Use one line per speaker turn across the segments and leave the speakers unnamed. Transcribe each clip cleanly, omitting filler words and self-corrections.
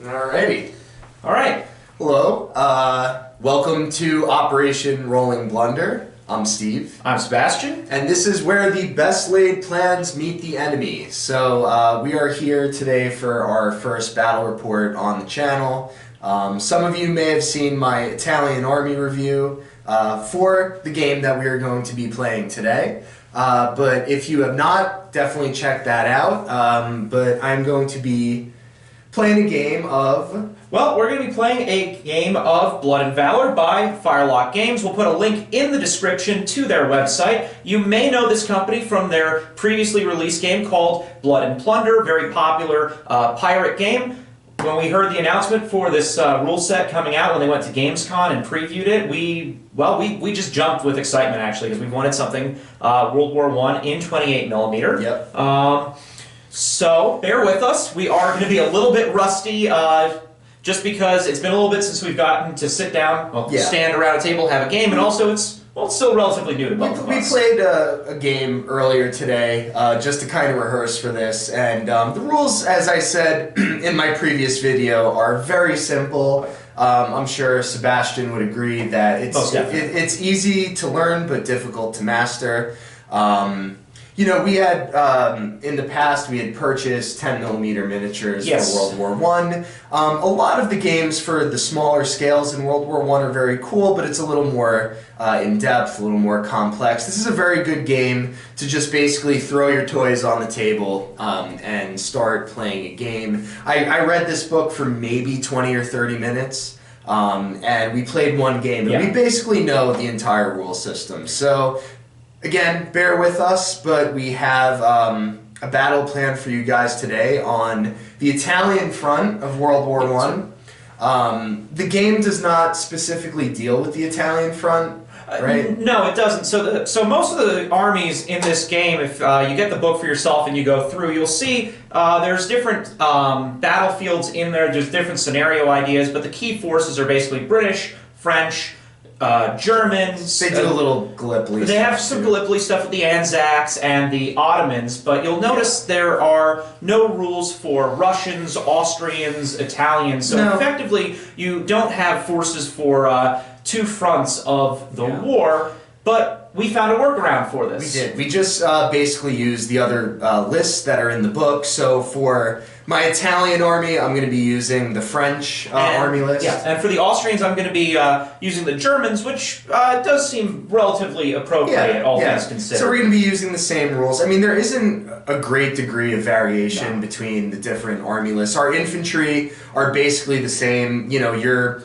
Alrighty.
Alright.
Hello. Welcome to Operation Rolling Blunder. I'm Steve.
I'm Sebastian.
And this is where the best laid plans meet the enemy. So we are here today for our first battle report on the channel. Some of you may have seen my Italian Army review for the game that we are going to be playing today. But if you have not, definitely check that out. But I'm going to be playing a game of...
Well, we're going to be playing a game of Blood and Valor by Firelock Games. We'll put a link in the description to their website. You may know this company from their previously released game called Blood and Plunder, very popular pirate game. When we heard the announcement for this rule set coming out when they went to Gamescom and previewed it, we just jumped with excitement, actually, because we wanted something World War I in 28mm.
Yep.
So, bear with us. We are going to be a little bit rusty, just because it's been a little bit since we've gotten to sit down, stand around a table, have a game, and also it's still relatively new to both of us.
We played a game earlier today, just to kind of rehearse for this, and the rules, as I said in my previous video, are very simple. I'm sure Sebastian would agree that it's easy to learn but difficult to master. You know, we had, in the past, we had purchased 10mm miniatures for World War I. A lot of the games for the smaller scales in World War I are very cool, but it's a little more in-depth, a little more complex. This is a very good game to just basically throw your toys on the table and start playing a game. I read this book for maybe 20 or 30 minutes. And we played one game, and we basically know the entire rule system. So, again, bear with us, but we have a battle plan for you guys today on the Italian Front of World War I. The game does not specifically deal with the Italian Front, right?
No, it doesn't. So most of the armies in this game, if you get the book for yourself and you go through, you'll see there's different battlefields in there, there's different scenario ideas, but the key forces are basically British, French, Germans.
They do a little Gallipoli.
They have some Gallipoli stuff with the Anzacs and the Ottomans, but you'll notice there are no rules for Russians, Austrians, Italians. So effectively, you don't have forces for two fronts of the war, but we found a workaround for this.
We did. We just basically used the other lists that are in the book. So for my Italian army, I'm going to be using the French army list.
Yeah, and for the Austrians, I'm going to be using the Germans, which does seem relatively appropriate, all things considered.
So we're going to be using the same rules. I mean, there isn't a great degree of variation between the different army lists. Our infantry are basically the same. You know, your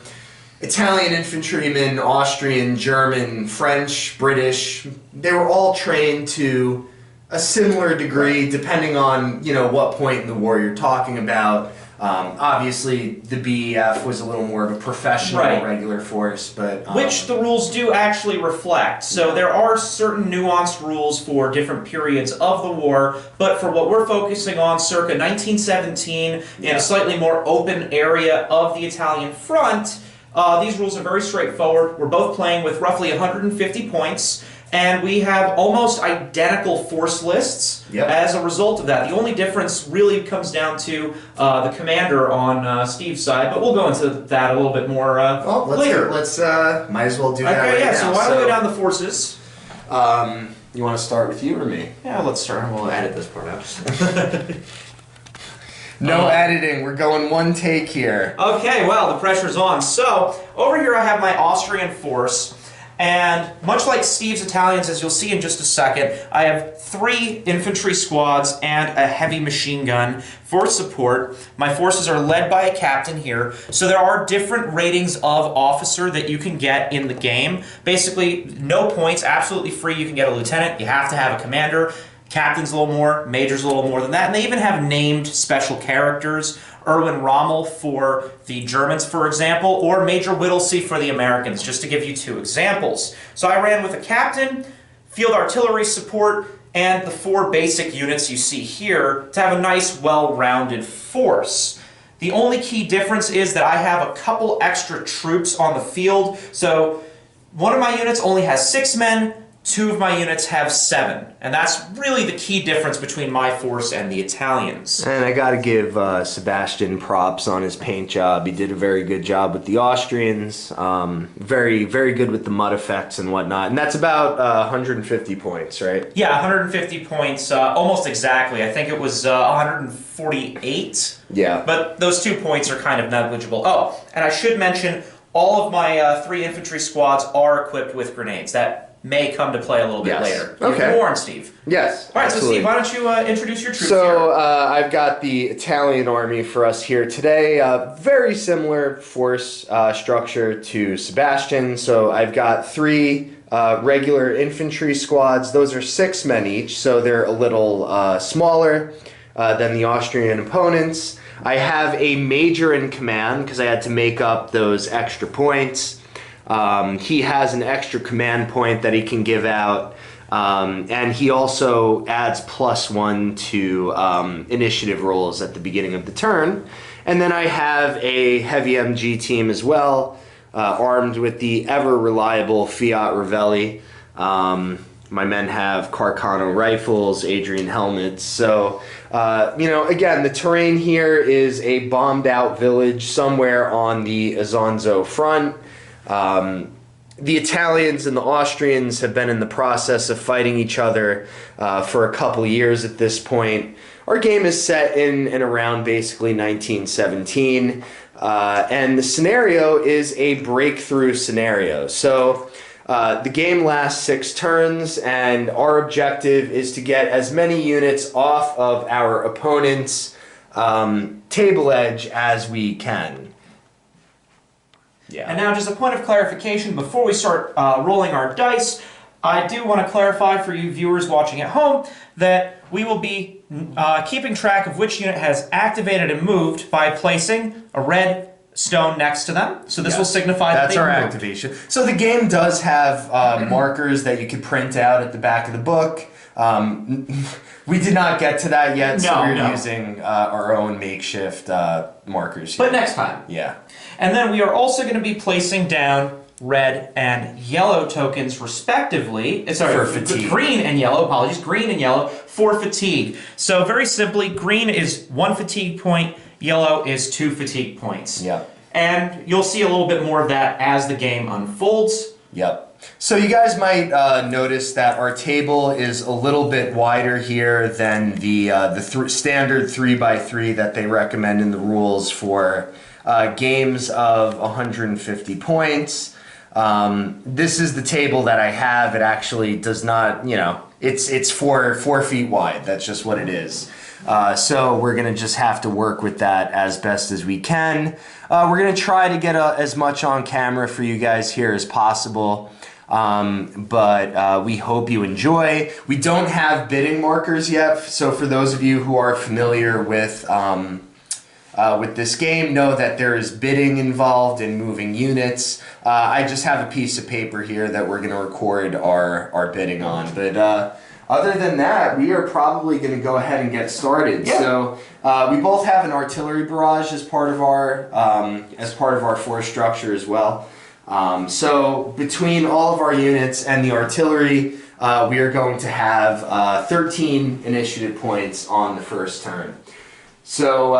Italian infantrymen, Austrian, German, French, British, they were all trained to a similar degree depending on, you know, what point in the war you're talking about. Obviously, the BEF was a little more of a professional regular force, but...
which the rules do actually reflect. So there are certain nuanced rules for different periods of the war, but for what we're focusing on, circa 1917, in a slightly more open area of the Italian front, these rules are very straightforward. We're both playing with roughly 150 points, and we have almost identical force lists as a result of that. The only difference really comes down to the commander on Steve's side, but we'll go into that a little bit more later.
Let's might as well do that right now.
So why don't we go down the forces?
You want to start with you or me?
Yeah, let's start, and we'll edit this part out.
No editing, we're going one take here.
Okay, well, the pressure's on. So, over here I have my Austrian force, and much like Steve's Italians, as you'll see in just a second, I have 3 infantry squads and a heavy machine gun for support. My forces are led by a captain here, so there are different ratings of officer that you can get in the game. Basically, no points, absolutely free. You can get a lieutenant, you have to have a commander. Captain's a little more, Major's a little more than that, and they even have named special characters. Erwin Rommel for the Germans, for example, or Major Whittlesey for the Americans, just to give you 2 examples. So I ran with a captain, field artillery support, and the 4 basic units you see here to have a nice, well-rounded force. The only key difference is that I have a couple extra troops on the field, so one of my units only has 6 men, 2 of my units have 7. And that's really the key difference between my force and the Italians.
And I gotta give Sebastian props on his paint job. He did a very good job with the Austrians. Very, very good with the mud effects and whatnot. And that's about 150 points, right?
Yeah, 150 points, almost exactly. I think it was 148.
Yeah.
But those 2 points are kind of negligible. Oh, and I should mention, all of my 3 infantry squads are equipped with grenades. That may come to play a little bit later.
Okay.
You're warned, Steve.
Yes.
All right,
absolutely.
so Steve, why don't you introduce your troops here?
So I've got the Italian army for us here today. Very similar force structure to Sebastian. So I've got 3 regular infantry squads. Those are 6 men each, so they're a little smaller than the Austrian opponents. I have a major in command because I had to make up those extra points. He has an extra command point that he can give out, and he also adds +1 to initiative rolls at the beginning of the turn. And then I have a heavy MG team as well, armed with the ever-reliable Fiat Ravelli. My men have Carcano rifles, Adrian helmets. So, again, the terrain here is a bombed-out village somewhere on the Isonzo front. The Italians and the Austrians have been in the process of fighting each other for a couple years at this point. Our game is set in and around basically 1917, and the scenario is a breakthrough scenario. So the game lasts 6 turns, and our objective is to get as many units off of our opponent's table edge as we can.
Yeah. And now just a point of clarification before we start rolling our dice, I do want to clarify for you viewers watching at home that we will be keeping track of which unit has activated and moved by placing a red stone next to them. So this will signify that
that's our activation. So the game does have markers that you could print out at the back of the book. We did not get to that yet, so we're using our own makeshift markers here.
But next time.
Yeah.
And then we are also going to be placing down red and yellow tokens respectively. Sorry,
for fatigue.
Green and yellow, apologies, green and yellow for fatigue. So very simply, green is 1 fatigue point, yellow is 2 fatigue points.
Yep.
And you'll see a little bit more of that as the game unfolds.
Yep. So you guys might notice that our table is a little bit wider here than the standard 3x3 that they recommend in the rules for games of 150 points. This is the table that I have. It actually does not, it's 4 feet wide. That's just what it is. So we're going to just have to work with that as best as we can. We're going to try to get as much on camera for you guys here as possible. But we hope you enjoy. We don't have bidding markers yet, so for those of you who are familiar with this game, know that there is bidding involved in moving units. I just have a piece of paper here that we're going to record our bidding on. But other than that, we are probably going to go ahead and get started. Yeah. So we both have an artillery barrage as part of our force structure as well. So between all of our units and the artillery, we are going to have 13 initiative points on the first turn. So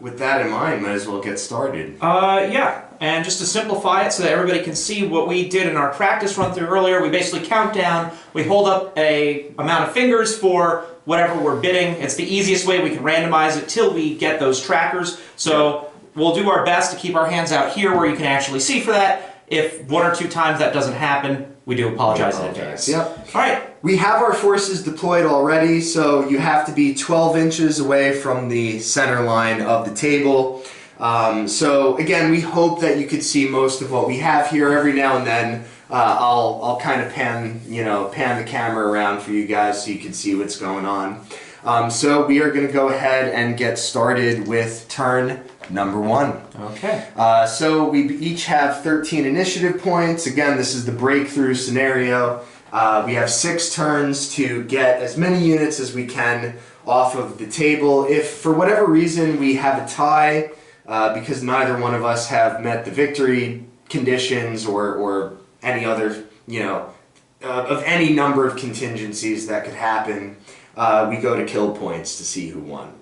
with that in mind, might as well get started.
Yeah, and just to simplify it so that everybody can see what we did in our practice run through earlier, we basically count down, we hold up a amount of fingers for whatever we're bidding. It's the easiest way we can randomize it till we get those trackers. So we'll do our best to keep our hands out here where you can actually see for that. If 1 or 2 times that doesn't happen, we do apologize in advance.
Yep.
All right.
We have our forces deployed already, so you have to be 12 inches away from the center line of the table. So again, we hope that you could see most of what we have here. Every now and then, I'll kind of pan the camera around for you guys so you can see what's going on. So we are going to go ahead and get started with turn number 1.
Okay.
So we each have 13 initiative points. Again, this is the breakthrough scenario. We have 6 turns to get as many units as we can off of the table. If for whatever reason we have a tie, because neither one of us have met the victory conditions or any other of any number of contingencies that could happen, we go to kill points to see who won.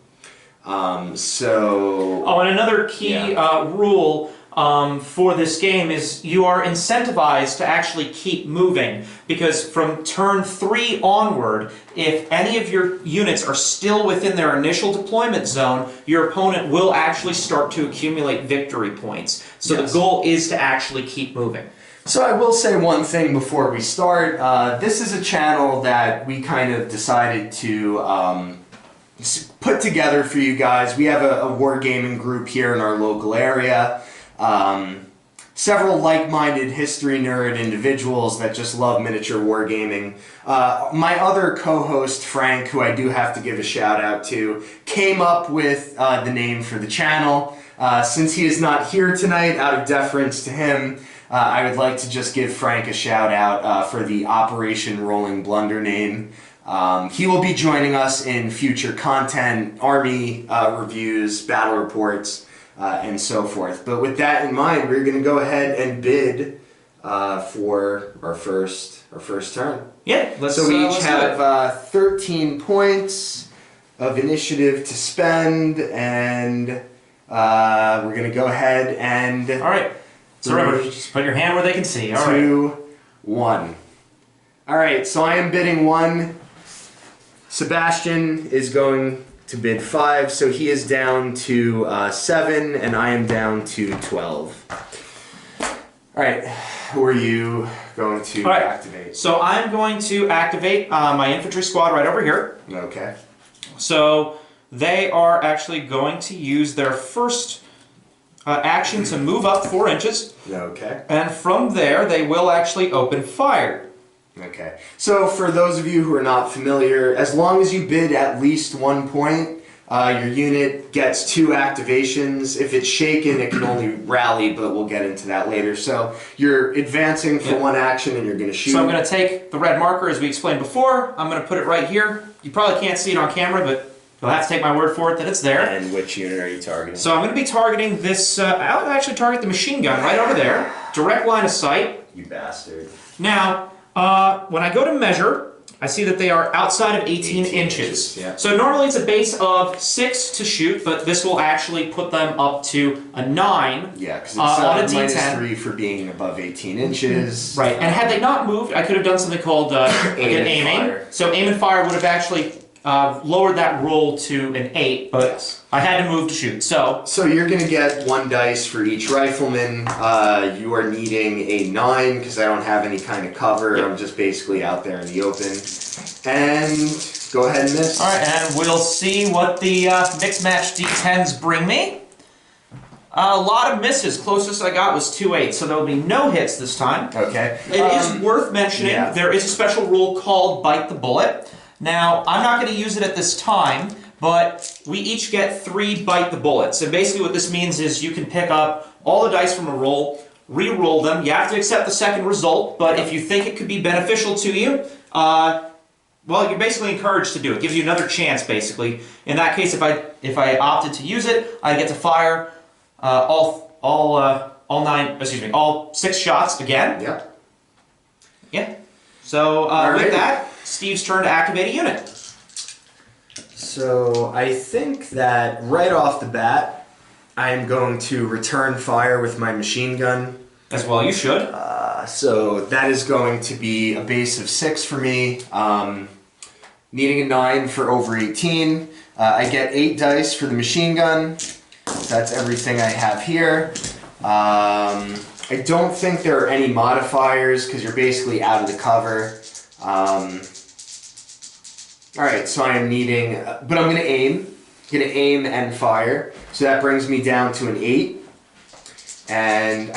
Oh, and another key rule for this game is you are incentivized to actually keep moving, because from turn 3 onward, if any of your units are still within their initial deployment zone, your opponent will actually start to accumulate victory points. So the goal is to actually keep moving.
So I will say one thing before we start. This is a channel that we kind of decided to put together for you guys. We have a wargaming group here in our local area. Several like-minded history nerd individuals that just love miniature wargaming. My other co-host, Frank, who I do have to give a shout out to, came up with the name for the channel. Since he is not here tonight, out of deference to him, I would like to just give Frank a shout out for the Operation Rolling Blunder name. He will be joining us in future content, army reviews, battle reports, and so forth. But with that in mind, we're going to go ahead and bid for our first turn.
Yeah,
so we each have 13 points of initiative to spend, and we're going to go ahead and...
All right. So remember, just put your hand where they can see. All
2, 1. All right, so I am bidding 1. Sebastian is going to bid 5, so he is down to 7, and I am down to 12. All right, who are you going to activate?
So I'm going to activate my infantry squad right over here.
Okay.
So they are actually going to use their first action to move up 4 inches.
Okay.
And from there, they will actually open fire.
Okay. So for those of you who are not familiar, as long as you bid at least 1 point, your unit gets 2 activations. If it's shaken, it can only rally, but we'll get into that later. So you're advancing for 1 action, and you're going to shoot.
So I'm going to take the red marker, as we explained before. I'm going to put it right here. You probably can't see it on camera, but you'll have to take my word for it that it's there.
And which unit are you targeting?
So I'm going to be targeting this, I'll actually target the machine gun right over there. Direct line of sight.
You bastard.
Now, when I go to measure, I see that they are outside of 18 inches.
Yeah.
So normally it's a base of 6 to shoot, but this will actually put them up to a 9.
Yeah, because it's
on a
minus
D10.
3 for being above 18 inches.
Right, and had they not moved, I could have done something called aiming.
Fire.
So aim and fire would have actually lowered that roll to an 8, but I had to move to shoot. So
you're going to get 1 dice for each rifleman. You are needing a 9 because I don't have any kind of cover. I'm just basically out there in the open. And go ahead and miss.
All right, and we'll see what the mixed match D10s bring me. A lot of misses. Closest I got was 2 8s, so there will be no hits this time.
Okay.
It is worth mentioning, there is a special rule called Bite the Bullet. Now, I'm not going to use it at this time, but we each get 3 Bite the Bullets. And basically what this means is you can pick up all the dice from a roll, re-roll them. You have to accept the second result, but if you think it could be beneficial to you, well, you're basically encouraged to do it. It gives you another chance, basically. In that case, if I opted to use it, I get to fire all 6 shots again.
Yep.
Yeah. So with that, Steve's turn to activate a unit.
So I think that right off the bat, I'm going to return fire with my machine gun.
As well, you should.
So that is going to be a base of 6 for me. Needing a 9 for over 18. I get 8 dice for the machine gun. That's everything I have here. I don't think there are any modifiers because you're basically out of the cover. Alright, so I am needing, but I'm going to aim. Going to aim and fire. So that brings me down to an 8. And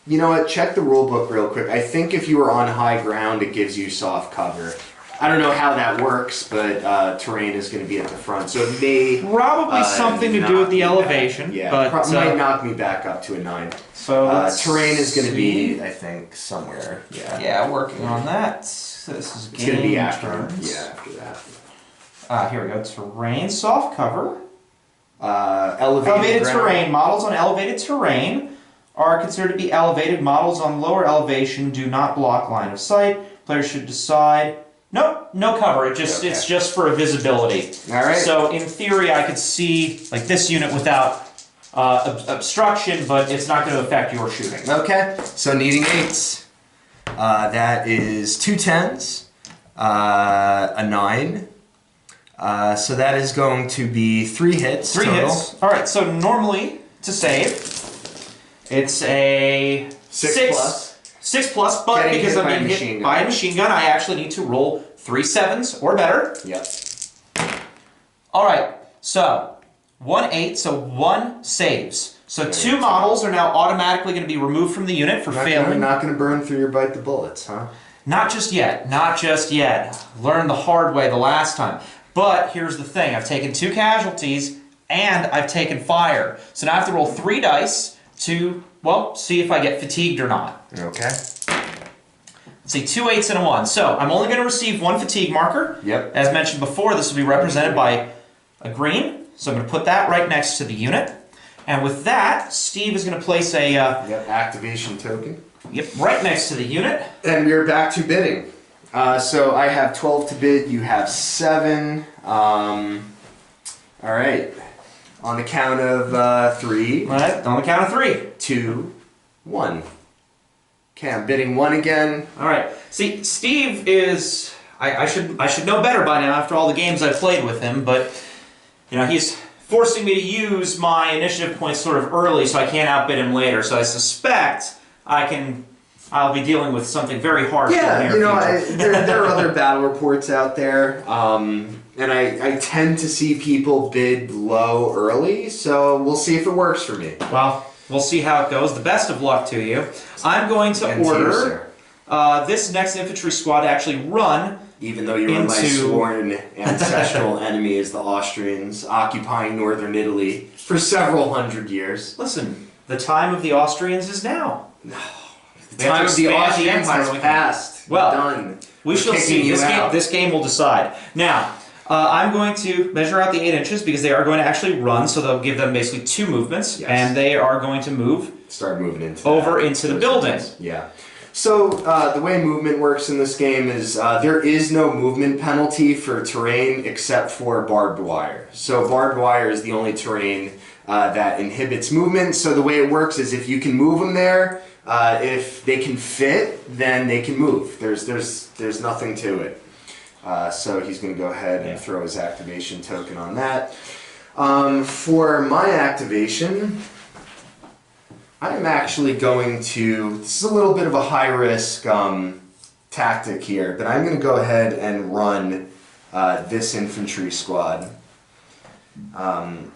you know what? Check the rule book real quick. I think if you are on high ground, it gives you soft cover. I don't know how that works, but terrain is going to be at the front, so it may
probably something to do with the elevation.
Back. Yeah,
but
might knock me back up to a 9.
So
terrain is going to be, I think, somewhere. Yeah.
Yeah, working on that. This is
it's going to be after.
Turns.
Yeah, after that.
Here we go. Terrain, soft cover.
Elevated
terrain. Models on elevated terrain are considered to be elevated. Models on lower elevation do not block line of sight. Players should decide. Nope, no cover. It's just for visibility.
All right.
So in theory, I could see like this unit without obstruction, but it's not going to affect your shooting.
Okay. So needing 8s. That is 2 10s, a 9. So that is going to be 3 hits.
3
total.
hits. All right. So normally to save, it's a
6+.
6+, but
Getting
because
hit
I'm
by a
being
machine
hit
gun.
by a machine gun, I actually need to roll 3 7s or better.
Yep.
All right, so 1 8, so 1 saves. So 2 models are now automatically going to be removed from the unit for failing.
Not going to burn through your bite the bullets, huh?
Not just yet, not just yet. Learned the hard way the last time. But here's the thing, I've taken 2 casualties and I've taken fire. So now I have to roll 3 dice to, well, see if I get fatigued or not.
Okay.
Let's see, 2 8s and a 1. So I'm only going to receive 1 fatigue marker.
Yep.
As mentioned before, this will be represented by a green. So I'm going to put that right next to the unit. And with that, Steve is going to place a...
activation token.
Yep, right next to the unit.
And we're back to bidding. So I have 12 to bid, you have 7. All right. On the count of 3.
All right, on the count of 3.
2, 1. Okay, I'm bidding 1 again.
All right. See, Steve is... I should know better by now after all the games I've played with him, but you know he's forcing me to use my initiative points sort of early so I can't outbid him later. So I suspect I'll be dealing with something very harsh.
Yeah,
in the near future.
there are other battle reports out there, and I tend to see people bid low early, so we'll see if it works for me.
Well, we'll see how it goes. The best of luck to you. I'm going to
And to you,
order
sir.
this next infantry squad to actually run.
Even though you were my sworn ancestral enemy as the Austrians, occupying northern Italy for several hundred years.
Listen, the time of the Austrians is now.
The time of the Austrians has
Empire.
passed.
Well,
done.
We shall see. This game will decide. Now, I'm going to measure out the 8 inches because they are going to actually run, so they'll give them basically 2 movements, and they are going to move.
Start moving into
the building.
Yeah. So the way movement works in this game is there is no movement penalty for terrain except for barbed wire. So barbed wire is the only terrain that inhibits movement. So the way it works is if you can move them there, if they can fit, then they can move. There's nothing to it. So he's going to go ahead and throw his activation token on that. For my activation, I'm actually going to, this is a little bit of a high-risk tactic here, but I'm going to go ahead and run this infantry squad. Trying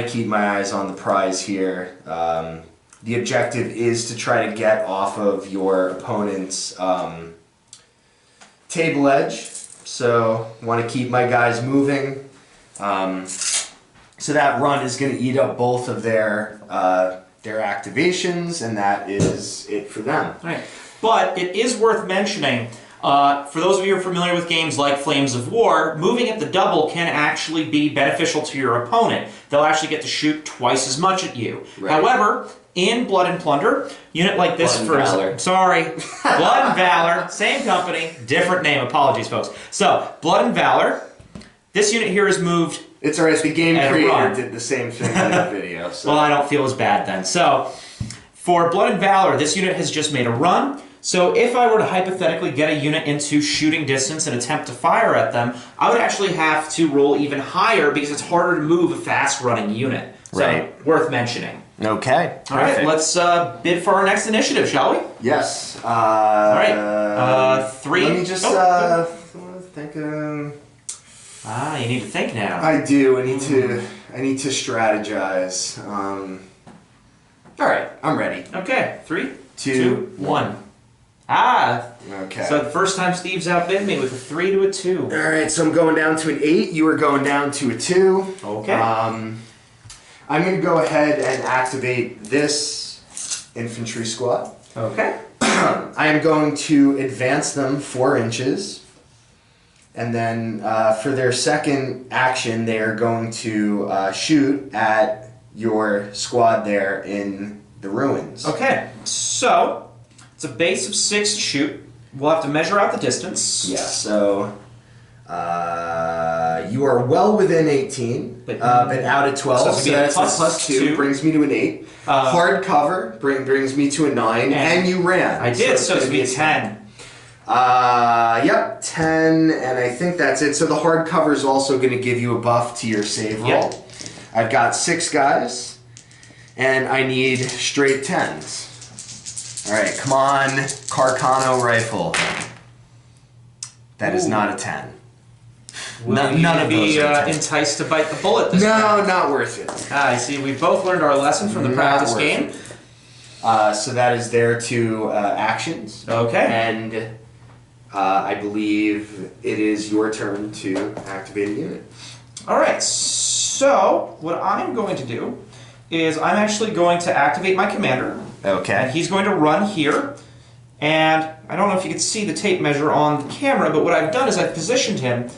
to keep my eyes on the prize here. The objective is to try to get off of your opponent's table edge, so want to keep my guys moving. So that run is going to eat up both of their activations, and that is it for them.
Right. But it is worth mentioning, for those of you who are familiar with games like Flames of War, moving at the double can actually be beneficial to your opponent. They'll actually get to shoot twice as much at you.
Right.
However, in Blood and Plunder, unit like this
Blood and Valor.
Sorry, Blood and Valor, same company, different name. Apologies, folks. So, Blood and Valor, this unit here is moved.
It's alright, the game
And
creator
run.
did the same thing in that video. So.
Well, I don't feel as bad then. So, for Blood and Valor, this unit has just made a run. So if I were to hypothetically get a unit into shooting distance and attempt to fire at them, I would actually have to roll even higher because it's harder to move a fast-running unit. So,
Right.
worth mentioning.
Okay.
All right, let's bid for our next initiative, shall we?
Yes.
All right. 3.
Let me just think.
You need to think now.
I do. I need to strategize. All right. I'm ready.
Okay. 3,
2,
1. Okay. So the first time Steve's outbid me with a 3 to a 2.
All right. So I'm going down to an 8. You are going down to a 2.
Okay.
I'm going to go ahead and activate this infantry squad.
Okay.
I am going to advance them 4 inches. And then for their second action, they are going to shoot at your squad there in the ruins.
Okay. So it's a base of 6 to shoot. we'll have to measure out the distance.
Yeah, so you are well within 18, but out at 12, so that's plus 2, brings me to an 8. Hard cover brings me to a 9, and you ran.
I did, so it's going to be a 10.
Yep, 10, and I think that's it. So the hard cover is also going to give you a buff to your save roll.
Yep.
I've got 6 guys, and I need straight 10s. All right, come on, Carcano rifle. That is not a 10. None of those are
enticed to bite the bullet this
time. No, not worth it.
I see. We both learned our lesson from the practice game.
So that is their 2 actions.
Okay.
And I believe it is your turn to activate a unit.
All right. So what I'm going to do is I'm actually going to activate my commander.
Okay.
And he's going to run here. And I don't know if you can see the tape measure on the camera, but what I've done is I've positioned him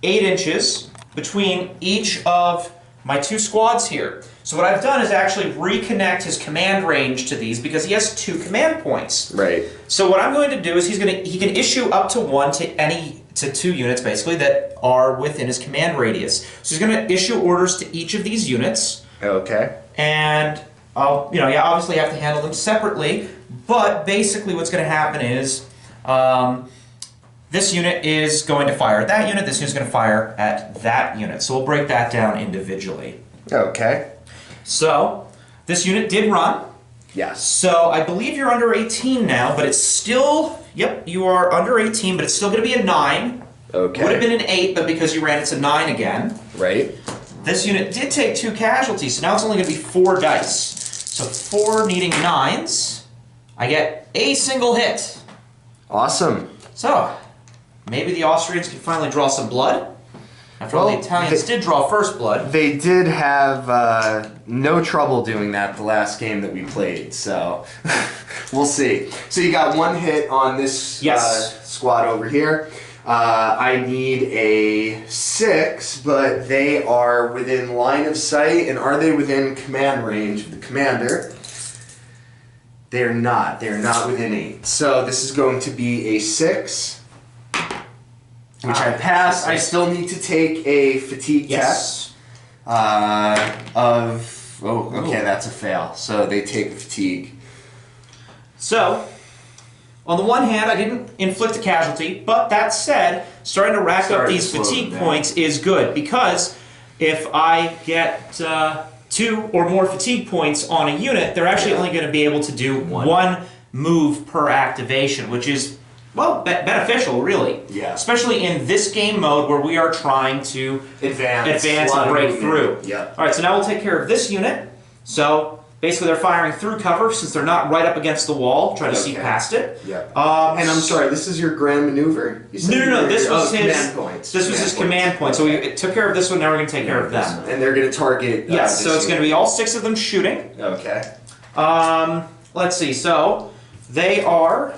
8 inches between each of my 2 squads here. So what I've done is actually reconnect his command range to these because he has 2 command points.
Right.
So what I'm going to do is he can issue up to 1 to 2 units basically that are within his command radius. So he's going to issue orders to each of these units.
Okay.
And I'll, you obviously have to handle them separately, but basically what's going to happen is this unit is going to fire at that unit, this unit is going to fire at that unit. So we'll break that down individually.
Okay.
So, this unit did run.
Yes.
So, I believe you're under 18 now, but it's still, yep, you are under 18, but it's still going to be a 9.
Okay.
Would have been an 8, but because you ran, it's a 9 again.
Right.
This unit did take 2 casualties, so now it's only going to be 4 dice. So, 4 needing 9s. I get a single hit.
Awesome.
So, maybe the Austrians can finally draw some blood. After all, the Italians did draw first blood. They
did have no trouble doing that the last game that we played, so we'll see. So you got 1 hit on this squad over here. I need a 6, but they are within line of sight, and are they within command range of the commander? They are not. They are not within 8. So this is going to be a 6. Which I pass. I still need to take a fatigue test. Okay, that's a fail. So they take fatigue.
So, on the one hand, I didn't inflict a casualty, but that said, starting to rack up these fatigue points is good, because if I get 2 or more fatigue points on a unit, they're actually only going to be able to do 1 move per activation, which is, well, beneficial, really.
Yeah.
Especially in this game mode where we are trying to advance and break through.
Yeah.
All right, so now we'll take care of this unit. So basically they're firing through cover since they're not right up against the wall, trying to see past it.
Yeah. And I'm sorry, this is your grand maneuver?
No, this was his
command points.
This was his command point. So we took care of this one, now we're going to take care of them.
And they're going to target
yes, so it's going to be all 6 of them shooting.
Okay.
Let's see, so they are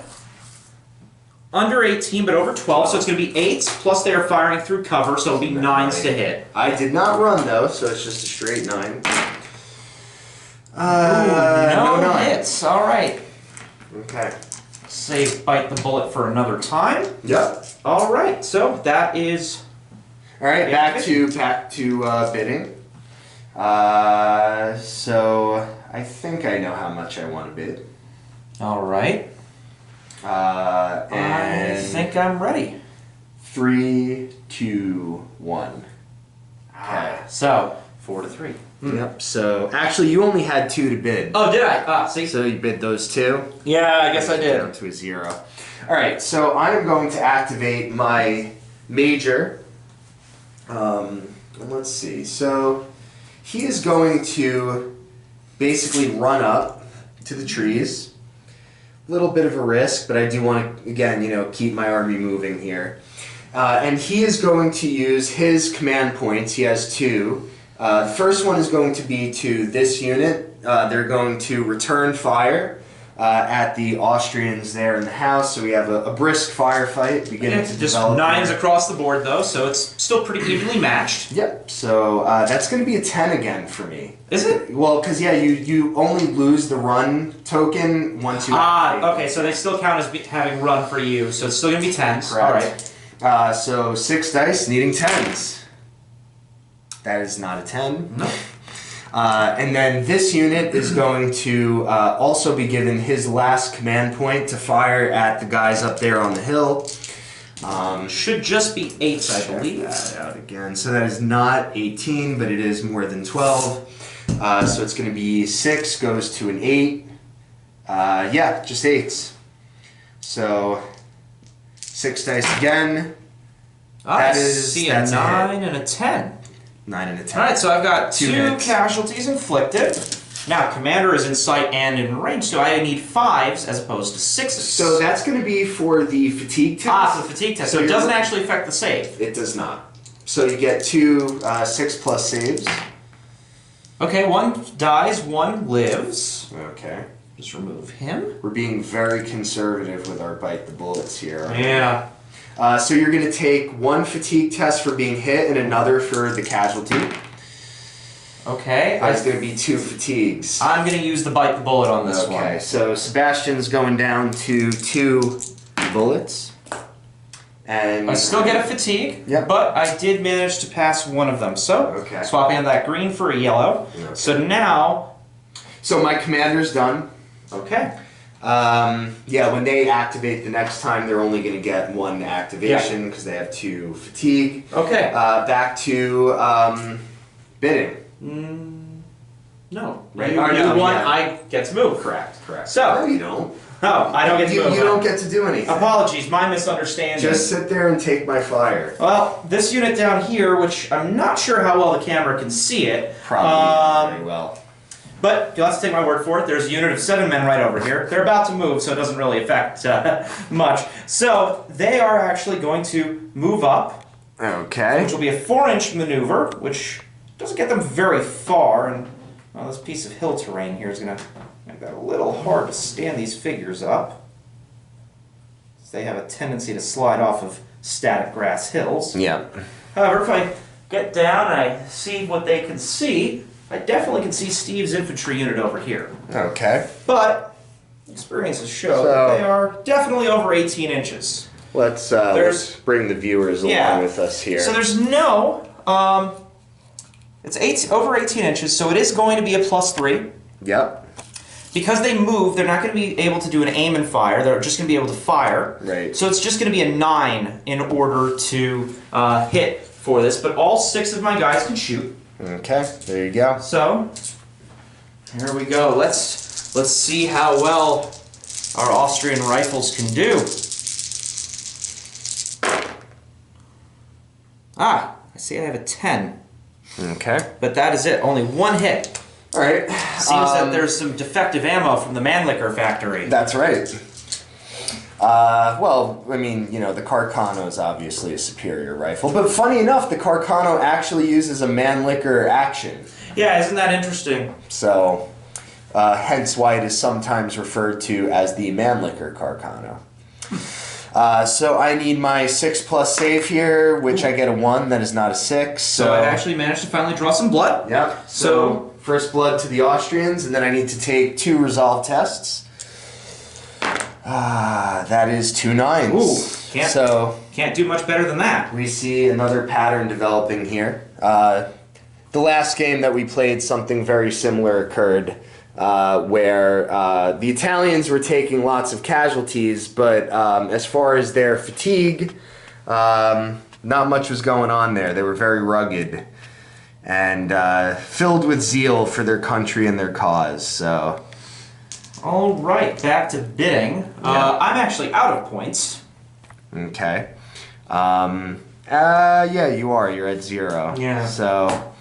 under 18, but over 12, so it's going to be 8s, plus they are firing through cover, so it'll be 9s to hit.
I did not run, though, so it's just a straight 9.
No hits. All right.
Okay.
Save bite the bullet for another time.
Yep.
All right, so that is...
All right, back to bidding. So I think I know how much I want to bid.
All right.
And
I think I'm ready.
3, 2, 1. Okay.
So 4 to 3.
Yep. So actually, you only had 2 to bid.
Oh, did I? See.
So you bid those 2.
Yeah, I guess I did.
Down to a 0. All right. So I am going to activate my major. Let's see. So he is going to basically run up to the trees. Little bit of a risk, but I do want to, again, keep my army moving here. And he is going to use his command points. He has 2. The first one is going to be to this unit. They're going to return fire at the Austrians there in the house, so we have a brisk firefight beginning to
just
develop.
Nines
here.
across the board, though, so it's still pretty evenly matched.
Yep, so that's going to be a 10 again for me.
Is it?
Well, because, yeah, you only lose the run token once you activate.
Okay, so they still count as having run for you, so it's still going to be 10s.
Correct. All right. So 6 dice, needing 10s. That is not a 10.
No.
And then this unit is going to also be given his last command point to fire at the guys up there on the hill.
Should just be 8s, I believe.
That out again. So that is not 18, but it is more than 12. So it's going to be 6 goes to an 8. Yeah, just 8s. So 6 dice again.
I see a 9 and a 10.
9 and a 10.
Alright, so I've got 2
hits.
casualties inflicted. Now, Commander is in sight and in range, so I need 5s as opposed to 6s.
So that's going to be for the fatigue test.
For the fatigue test.
So
So it doesn't
you're-
actually affect the save.
It does not. So you get 2 6+ saves.
Okay, 1 dies, 1 lives.
Okay.
Just remove him.
We're being very conservative with our bite the bullets here.
Yeah.
So you're going to take 1 fatigue test for being hit and another for the casualty.
Okay.
That's going to be 2 fatigues.
I'm going to use the bite the bullet on this one.
Okay, so Sebastian's going down to 2 bullets. And
I still get a fatigue,
Yep.
but I did manage to pass one of them. So,
Okay.
swapping out that green for a yellow.
Okay.
So now,
So my commander's done.
okay.
Yeah, when they activate the next time, they're only going to get 1 activation because they have 2 fatigue.
Okay.
Back to bidding.
No.
Right.
You,
Or
you
no,
won,
yeah.
I get to move.
Correct.
So,
No, you don't.
no, I don't get to move.
You don't get to do anything.
Apologies, my misunderstanding.
Just sit there and take my fire.
Well, this unit down here, which I'm not sure how well the camera can see it.
Probably very well.
But you'll have to take my word for it. There's a unit of 7 men right over here. They're about to move, so it doesn't really affect much. So they are actually going to move up,
Okay.
which will be a 4-inch maneuver, which doesn't get them very far. And well, this piece of hill terrain here is going to make that a little hard to stand these figures up. They have a tendency to slide off of static grass hills.
Yeah.
However, if I get down and I see what they can see, I definitely can see Steve's infantry unit over here.
Okay.
But experiences show
So-
that they are definitely over 18 inches.
Let's bring the viewers
Yeah.
along with us here.
So there's no, it's over 18 inches, so it is going to be a +3.
Yep.
Because they move, they're not going to be able to do an aim and fire. They're just going to be able to fire.
Right.
So it's just going to be a 9 in order to hit for this. But all 6 of my guys can shoot.
Okay. There you go.
So here we go. Let's see how well our Austrian rifles can do. I see I have a 10.
Okay.
But that is it. Only 1 hit.
All right.
Seems that there's some defective ammo from the Mannlicher factory.
That's right. Well, I mean, you know, the Carcano is obviously a superior rifle, but funny enough, the Carcano actually uses a Mannlicher action.
Yeah, isn't that interesting?
So, hence why it is sometimes referred to as the Mannlicher Carcano. So I need my 6+ save here, which I get a 1. That is not a 6.
So I actually managed to finally draw some blood.
Yep. So first blood to the Austrians, and then I need to take 2 resolve tests. That is 2 9s.
Ooh, can't do much better than that.
We see another pattern developing here. The last game that we played, something very similar occurred, where the Italians were taking lots of casualties, but as far as their fatigue, not much was going on there. They were very rugged and filled with zeal for their country and their cause. So,
All right, back to bidding.
Yeah.
I'm actually out of points.
okay. Yeah, you are. You're at 0.
Yeah.
So,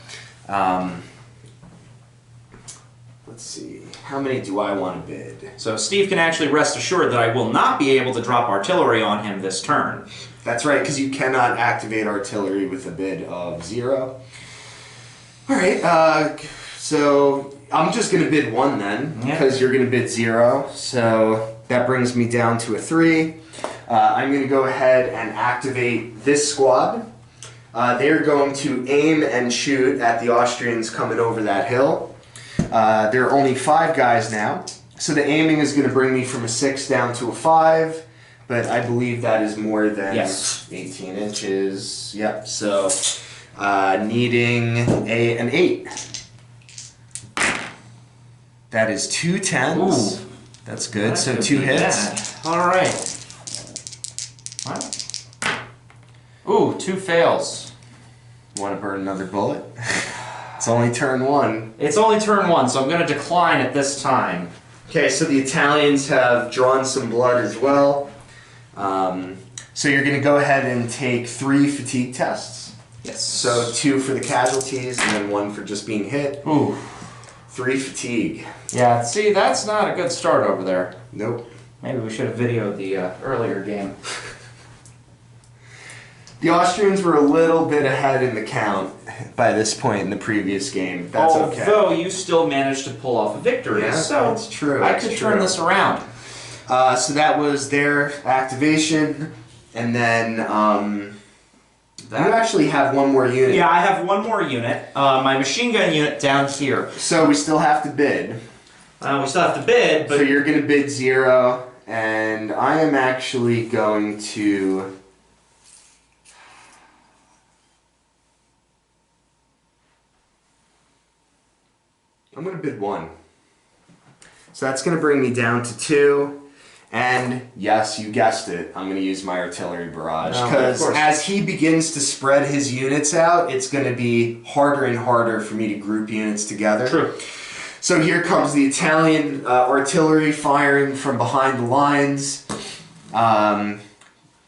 let's see. How many do I want to bid?
So Steve can actually rest assured that I will not be able to drop artillery on him this turn.
That's right, because you cannot activate artillery with a bid of 0. All right, So I'm just going to bid 1 then, because you're going to bid 0. So that brings me down to a 3. I'm going to go ahead and activate this squad. They're going to aim and shoot at the Austrians coming over that hill. There are only 5 guys now, so the aiming is going to bring me from a 6 down to a 5, but I believe that is more than 18 inches. Yep, so needing an 8. That is 2 10s. Ooh. That's good, that so 2 hits.
All right. What? Ooh, 2 fails.
Want to burn another bullet? It's only turn 1.
It's only turn 1, so I'm going to decline at this time.
Okay, so the Italians have drawn some blood as well. So you're going to go ahead and take 3 fatigue tests.
Yes.
So 2 for the casualties and then 1 for just being hit.
Ooh.
3 fatigue.
Yeah, see, that's not a good start over there.
Nope.
Maybe we should have videoed the earlier game.
The Austrians were a little bit ahead in the count by this point in the previous game. That's okay.
Although you still managed to pull off a victory,
yeah,
so
that's true.
I could turn this around.
So that was their activation, and then you actually have 1 more unit.
Yeah, I have 1 more unit. My machine gun unit down here.
So we still have to bid.
We still have to bid, but...
So you're going to bid 0, and I am actually going to... I'm going to bid 1. So that's going to bring me down to 2. And yes, you guessed it, I'm going to use my artillery barrage. Because as he begins to spread his units out, it's going to be harder and harder for me to group units together.
True.
So here comes the Italian artillery firing from behind the lines.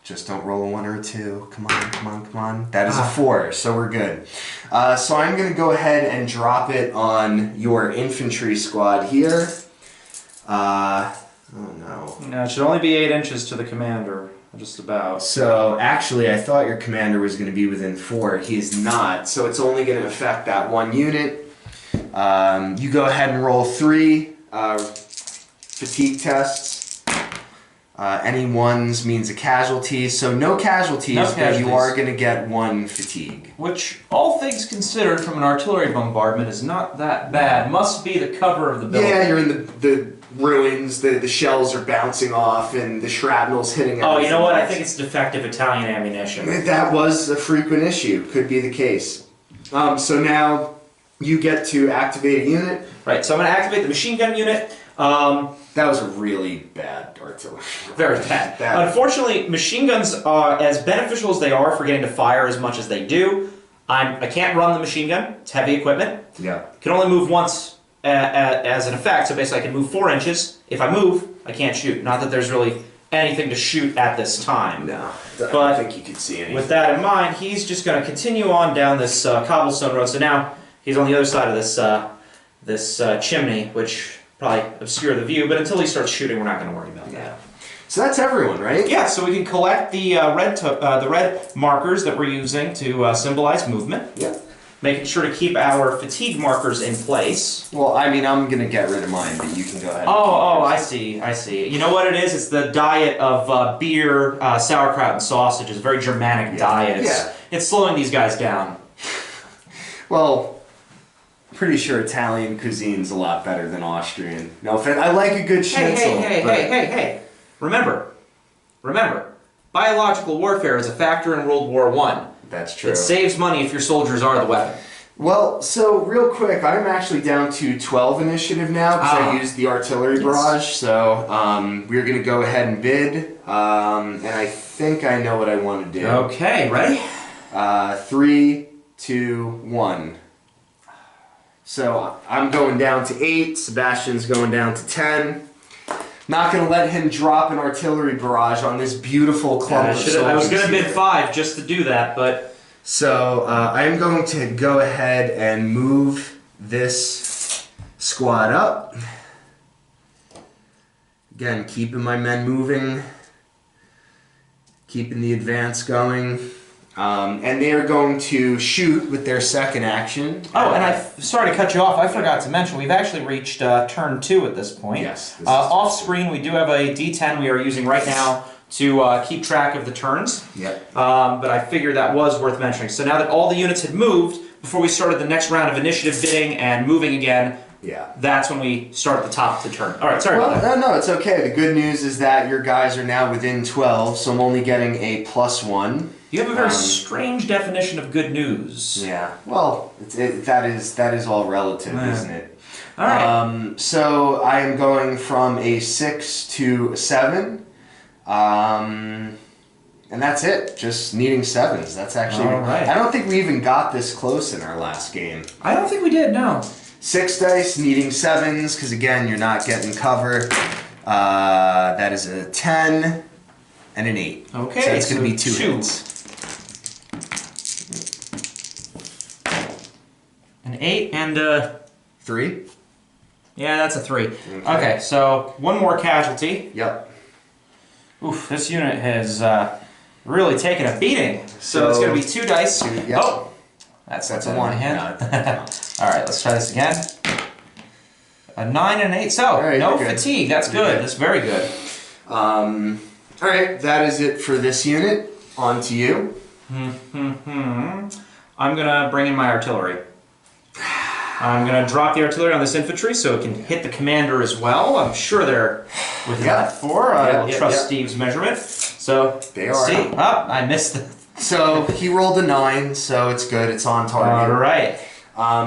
Just don't roll a 1 or a 2. Come on, come on, come on. That is a 4, so we're good. So I'm going to go ahead and drop it on your infantry squad here. Oh no.
No, it should only be 8 inches to the commander, just about.
So actually, I thought your commander was going to be within 4. He is not, so it's only going to affect that 1 unit. You go ahead and roll 3 fatigue tests. Any 1s means a casualty, so no casualties, but you are going to get 1 fatigue.
Which, all things considered, from an artillery bombardment is not that bad. Must be the cover of the building.
Yeah, you're in the ruins, the shells are bouncing off, and the shrapnel's hitting everything.
Oh, you know what? I think it's defective Italian ammunition.
That was a frequent issue. Could be the case. So now you get to activate a unit.
Right, so I'm going to activate the machine gun unit.
That was a really bad artillery.
Very bad. Unfortunately, machine guns are as beneficial as they are for getting to fire as much as they do. I can't run the machine gun. It's heavy equipment.
Yeah.
Can only move once as an effect. So basically, I can move 4 inches. If I move, I can't shoot. Not that there's really anything to shoot at this time.
No,
but
I don't think you could see anything.
With that in mind, he's just going to continue on down this cobblestone road. So now he's on the other side of this chimney, which probably obscure the view, but until he starts shooting, we're not going to worry about that.
So that's everyone, right?
Yeah, so we can collect the red markers that we're using to symbolize movement.
Yeah.
Making sure to keep our fatigue markers in place.
Well, I mean, I'm going to get rid of mine, but you can go ahead.
Oh, I see. You know what it is? It's the diet of beer, sauerkraut, and sausage. It's a very Germanic diet. It's slowing these guys down.
Well, pretty sure Italian cuisine's a lot better than Austrian. No offense, I like a good schnitzel.
Hey. Remember, biological warfare is a factor in World War I.
That's true.
It saves money if your soldiers are the weapon.
Well, so real quick, I'm actually down to 12 initiative now because I used the artillery barrage. So we're going to go ahead and bid, and I think I know what I want to do.
Okay, ready?
3, 2, 1. So I'm going down to 8, Sebastian's going down to 10. Not going to let him drop an artillery barrage on this beautiful clump of soldiers.
I was going to bid 5 just to do that, but...
So I'm going to go ahead and move this squad up. Again, keeping my men moving. Keeping the advance going. And they are going to shoot with their second action.
Oh, and sorry to cut you off. I forgot to mention we've actually reached turn 2 at this point.
Yes.
Off screen, we do have a D10 we are using right now to keep track of the turns.
Yep.
But I figured that was worth mentioning. So now that all the units had moved, before we started the next round of initiative bidding and moving again, that's when we start at the top of the turn. All right, sorry about that.
No, it's okay. The good news is that your guys are now within 12, so I'm only getting a +1.
You have a very strange definition of good news.
Yeah. Well, that is all relative, isn't it?
All right.
So I am going from a 6 to a 7. And that's it. Just needing 7s. That's actually...
All right.
I don't think we even got this close in our last game.
I don't think we did, no.
6 dice, needing 7s, because again, you're not getting cover. That is a 10 and an 8.
Okay,
so it's going to be 2 hits.
An 8 and
3?
Yeah, that's a 3. Okay, so one more casualty.
Yep.
Oof, this unit has really taken a beating. So it's going to be 2 dice.
Yep.
Oh, that's a 1 hit.
No,
all right, let's try this again. A 9 and an 8. So
right,
no fatigue. That's good. That's very good.
All right, that is it for this unit. On to you.
I'm going to bring in my artillery. I'm going to drop the artillery on this infantry so it can hit the commander as well. I'm sure they're within that 4. I will trust Steve's measurement. So,
they are.
See, I missed it.
So, he rolled a 9, so it's good. It's on target.
All right.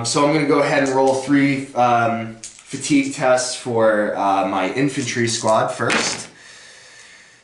So I'm going to go ahead and roll 3 fatigue tests for my infantry squad first.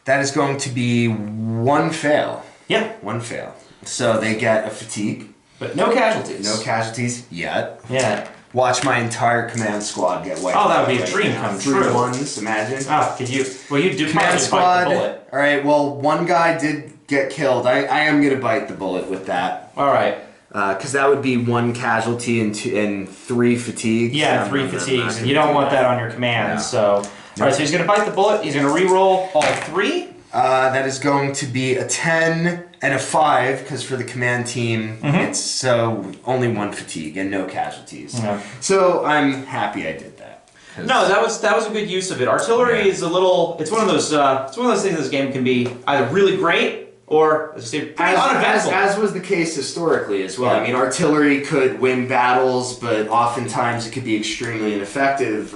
That is going to be 1 fail.
Yeah.
1 fail. So they get a fatigue.
But no casualties.
No casualties yet.
Yeah.
Watch my entire command squad get wiped.
Oh, that would be a dream come true.
3 ones, imagine.
Ah, could you? Well, you do
command squad.
Bite the bullet.
All right. Well, 1 guy did get killed. I am going to bite the bullet with that.
All right.
Because that would be 1 casualty and 3 fatigues.
Yeah, 3 fatigues, and you don't want that on your command. So, all right. So he's going to bite the bullet. He's going to re-roll all 3.
That is going to be a 10 and a 5, because for the command team, it's so only 1 fatigue and no casualties.
Yeah.
So I'm happy I did that.
No, that was a good use of it. Artillery is a little. It's one of those things in this game can be either really great or pretty uneventful.
As was the case historically as well. Yeah. I mean, artillery could win battles, but oftentimes it could be extremely ineffective.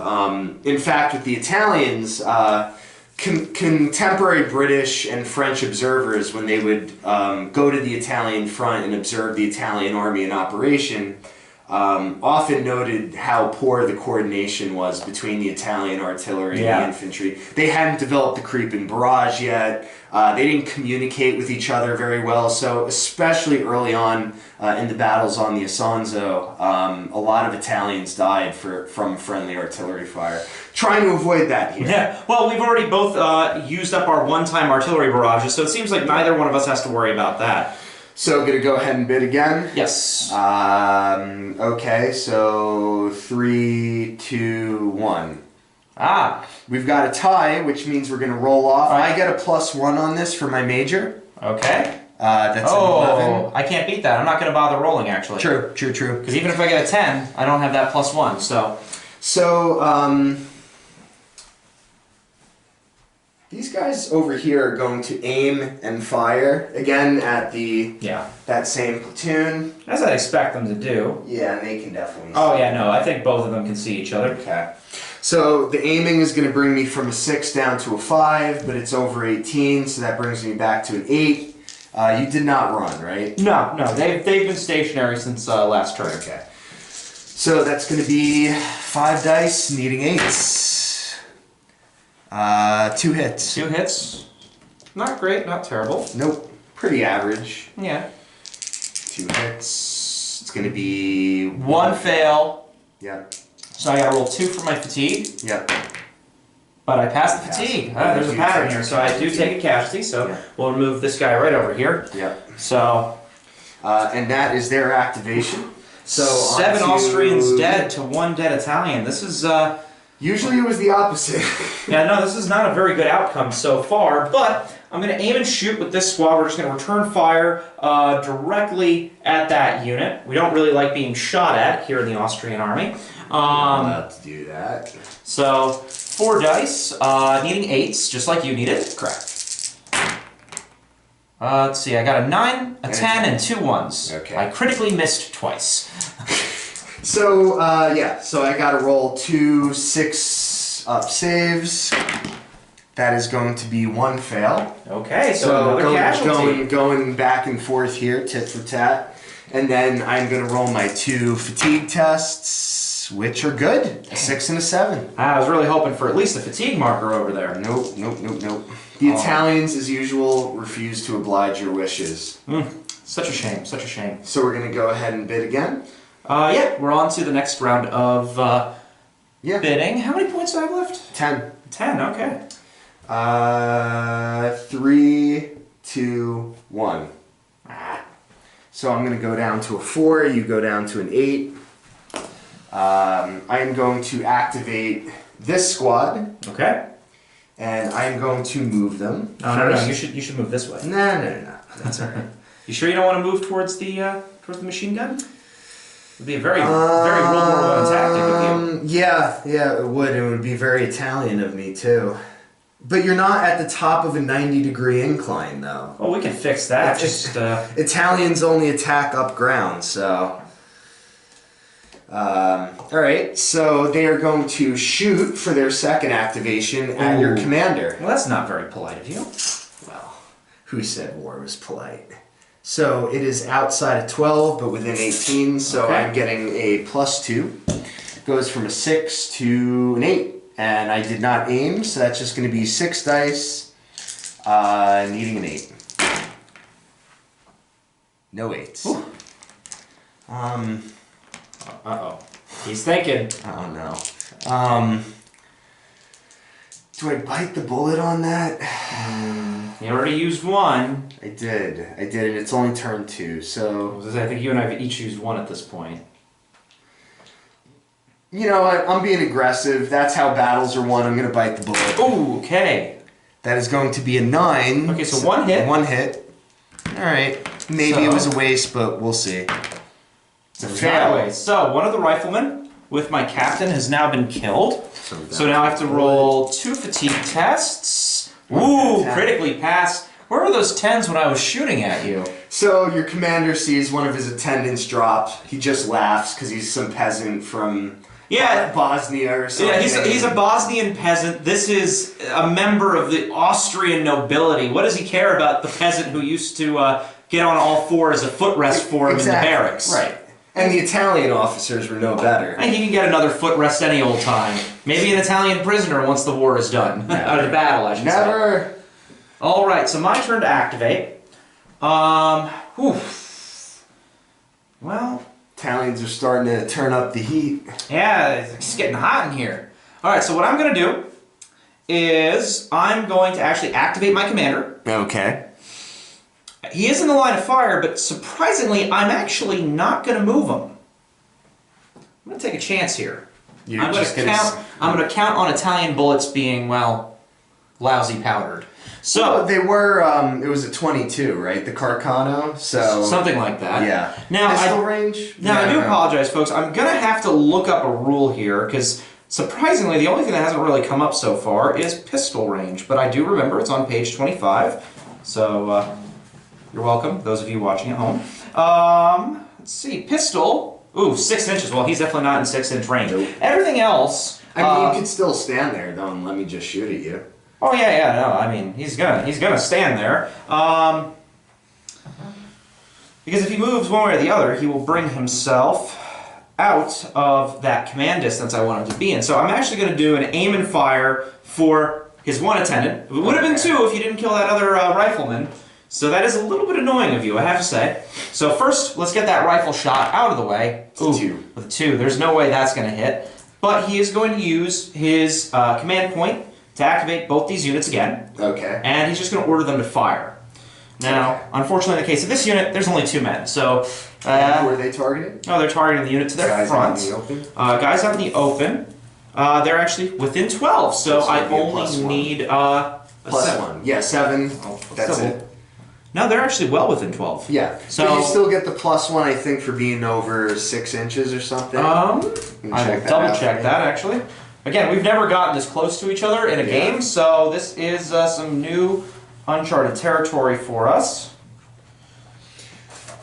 In fact, with the Italians. Contemporary British and French observers, when they would go to the Italian front and observe the Italian army in operation, often noted how poor the coordination was between the Italian artillery and the infantry. They hadn't developed the creeping barrage yet. They didn't communicate with each other very well, so especially early on in the battles on the Isonzo, a lot of Italians died from friendly artillery fire. Trying to avoid that here.
Yeah, well, we've already both used up our one-time artillery barrages, so it seems like neither one of us has to worry about that.
So, gonna go ahead and bid again?
Yes.
Okay, so 3, 2, 1.
Ah.
We've got a tie, which means we're gonna roll off. I get a +1 on this for my major.
Okay.
That's an 11.
I can't beat that. I'm not gonna bother rolling, actually.
True.
Because even if I get a 10, I don't have that +1, so...
These guys over here are going to aim and fire again at that same platoon.
As I'd expect them to do.
Yeah, and they can definitely see.
Oh yeah, no, I think both of them can see each other.
Okay. So the aiming is going to bring me from a 6 down to a 5, but it's over 18, so that brings me back to an 8. You did not run, right?
No, they've been stationary since last turn.
Okay. So that's going to be 5 dice, needing 8s. 2 hits.
2 hits. Not great, not terrible.
Nope. Pretty average.
Yeah.
2 hits. It's going to be...
1 fail.
Yep.
So I gotta roll 2 for my fatigue.
Yep.
But I passed the fatigue. There's a pattern here, so I do take a casualty, so we'll remove this guy right over here.
Yep.
So...
and that is their activation. So
7 Austrians dead to 1 dead Italian. This is...
Usually it was the opposite.
Yeah, no, this is not a very good outcome so far, but I'm going to aim and shoot with this squad. We're just going to return fire directly at that unit. We don't really like being shot at here in the Austrian army.
I'm allowed to do that.
So 4 dice, needing 8s, just like you needed.
Correct.
Let's see, I got a 9, a 10, and 2 1s.
Okay.
I critically missed twice.
So, yeah, so I gotta roll 2 6-up saves. That is going to be 1 fail.
Okay, so another casualty.
Going back and forth here, tit for tat. And then I'm gonna roll my 2 fatigue tests, which are good. A 6 and a 7.
I was really hoping for at least a fatigue marker over there.
Nope. The Italians, as usual, refuse to oblige your wishes.
Such a shame, such a shame.
So we're gonna go ahead and bid again.
Yeah, we're on to the next round of bidding. How many points do I have left?
10.
10, okay.
3, 2, 1. So I'm going to go down to a 4, you go down to an 8. I am going to activate this squad.
Okay.
And I am going to move them.
Oh, no, you should move this way.
No. That's alright.
You sure you don't want to move towards the machine gun? It would be a very World War I tactic of you.
Yeah, it would. It would be very Italian of me, too. But you're not at the top of a 90-degree incline, though.
Oh, we can fix that. Just
Italians only attack up ground, so... Alright, so they are going to shoot for their second activation at your commander.
Well, that's not very polite of you.
Well, who said war was polite? So it is outside of 12, but within 18, so
okay.
I'm getting a +2. Goes from a 6 to an 8. And I did not aim, so that's just going to be 6 dice, needing an 8. No 8s.
Ooh. Uh-oh. He's thinking.
Oh, no. Do I bite the bullet on that?
You already used 1.
I did, and it's only turn 2, so...
I think you and I have each used 1 at this point.
You know what? I'm being aggressive. That's how battles are won. I'm going to bite the bullet.
Ooh, okay.
That is going to be a 9.
Okay, so 1 hit.
1 hit. Alright. Maybe it was a waste, but we'll see. It's a fail.
So, one of the riflemen with my captain has now been killed. So now I have to roll 2 fatigue tests. Ooh, critically passed. Where were those 10s when I was shooting at you?
So your commander sees one of his attendants drop. He just laughs because he's some peasant from Bosnia or something.
Yeah, he's a Bosnian peasant. This is a member of the Austrian nobility. What does he care about the peasant who used to get on all fours as a footrest for him in the barracks?
Right. And the Italian officers were no better.
And he can get another footrest any old time. Maybe an Italian prisoner once the war is done. Out of the battle, I should say.
Never.
All right, so my turn to activate. Well,
Italians are starting to turn up the heat.
Yeah, it's getting hot in here. All right, so what I'm going to do is I'm going to actually activate my commander.
Okay.
He is in the line of fire, but surprisingly, I'm actually not going to move him. I'm going to take a chance here. I'm going to count on Italian bullets being, well, lousy powdered. So
well, they were. It was a 22, right? The Carcano. So
something like that.
Yeah.
Now
pistol range.
Now I do apologize, folks. I'm gonna have to look up a rule here because surprisingly, the only thing that hasn't really come up so far is pistol range. But I do remember it's on page 25. So you're welcome, those of you watching at home. Let's see, pistol. Ooh, 6 inches. Well, he's definitely not in 6-inch range. Nope. Everything else.
I mean, you could still stand there though and let me just shoot at you.
Oh yeah, no. I mean, he's gonna stand there. Because if he moves one way or the other, he will bring himself out of that command distance I want him to be in. So I'm actually going to do an aim and fire for his 1 attendant. It would have been 2 if you didn't kill that other rifleman. So that is a little bit annoying of you, I have to say. So first, let's get that rifle shot out of the way.
Ooh, 2.
With a 2, there's no way that's going to hit. But he is going to use his command point to activate both these units again.
Okay.
And he's just going to order them to fire. Now, unfortunately, in the case of this unit, there's only 2 men. So,
who are they targeting?
Oh, they're targeting the unit to their front.
Guys out in the open?
Guys out in the open. They're actually within 12, so I only need
Plus
7.
1. Yeah, 7.
Oh,
That's
double.
it.
No, they're actually well within 12.
Yeah.
So
but you still get the plus 1, I think, for being over 6 inches or something.
I will double check that actually. Again, we've never gotten this close to each other in a game, so this is some new uncharted territory for us.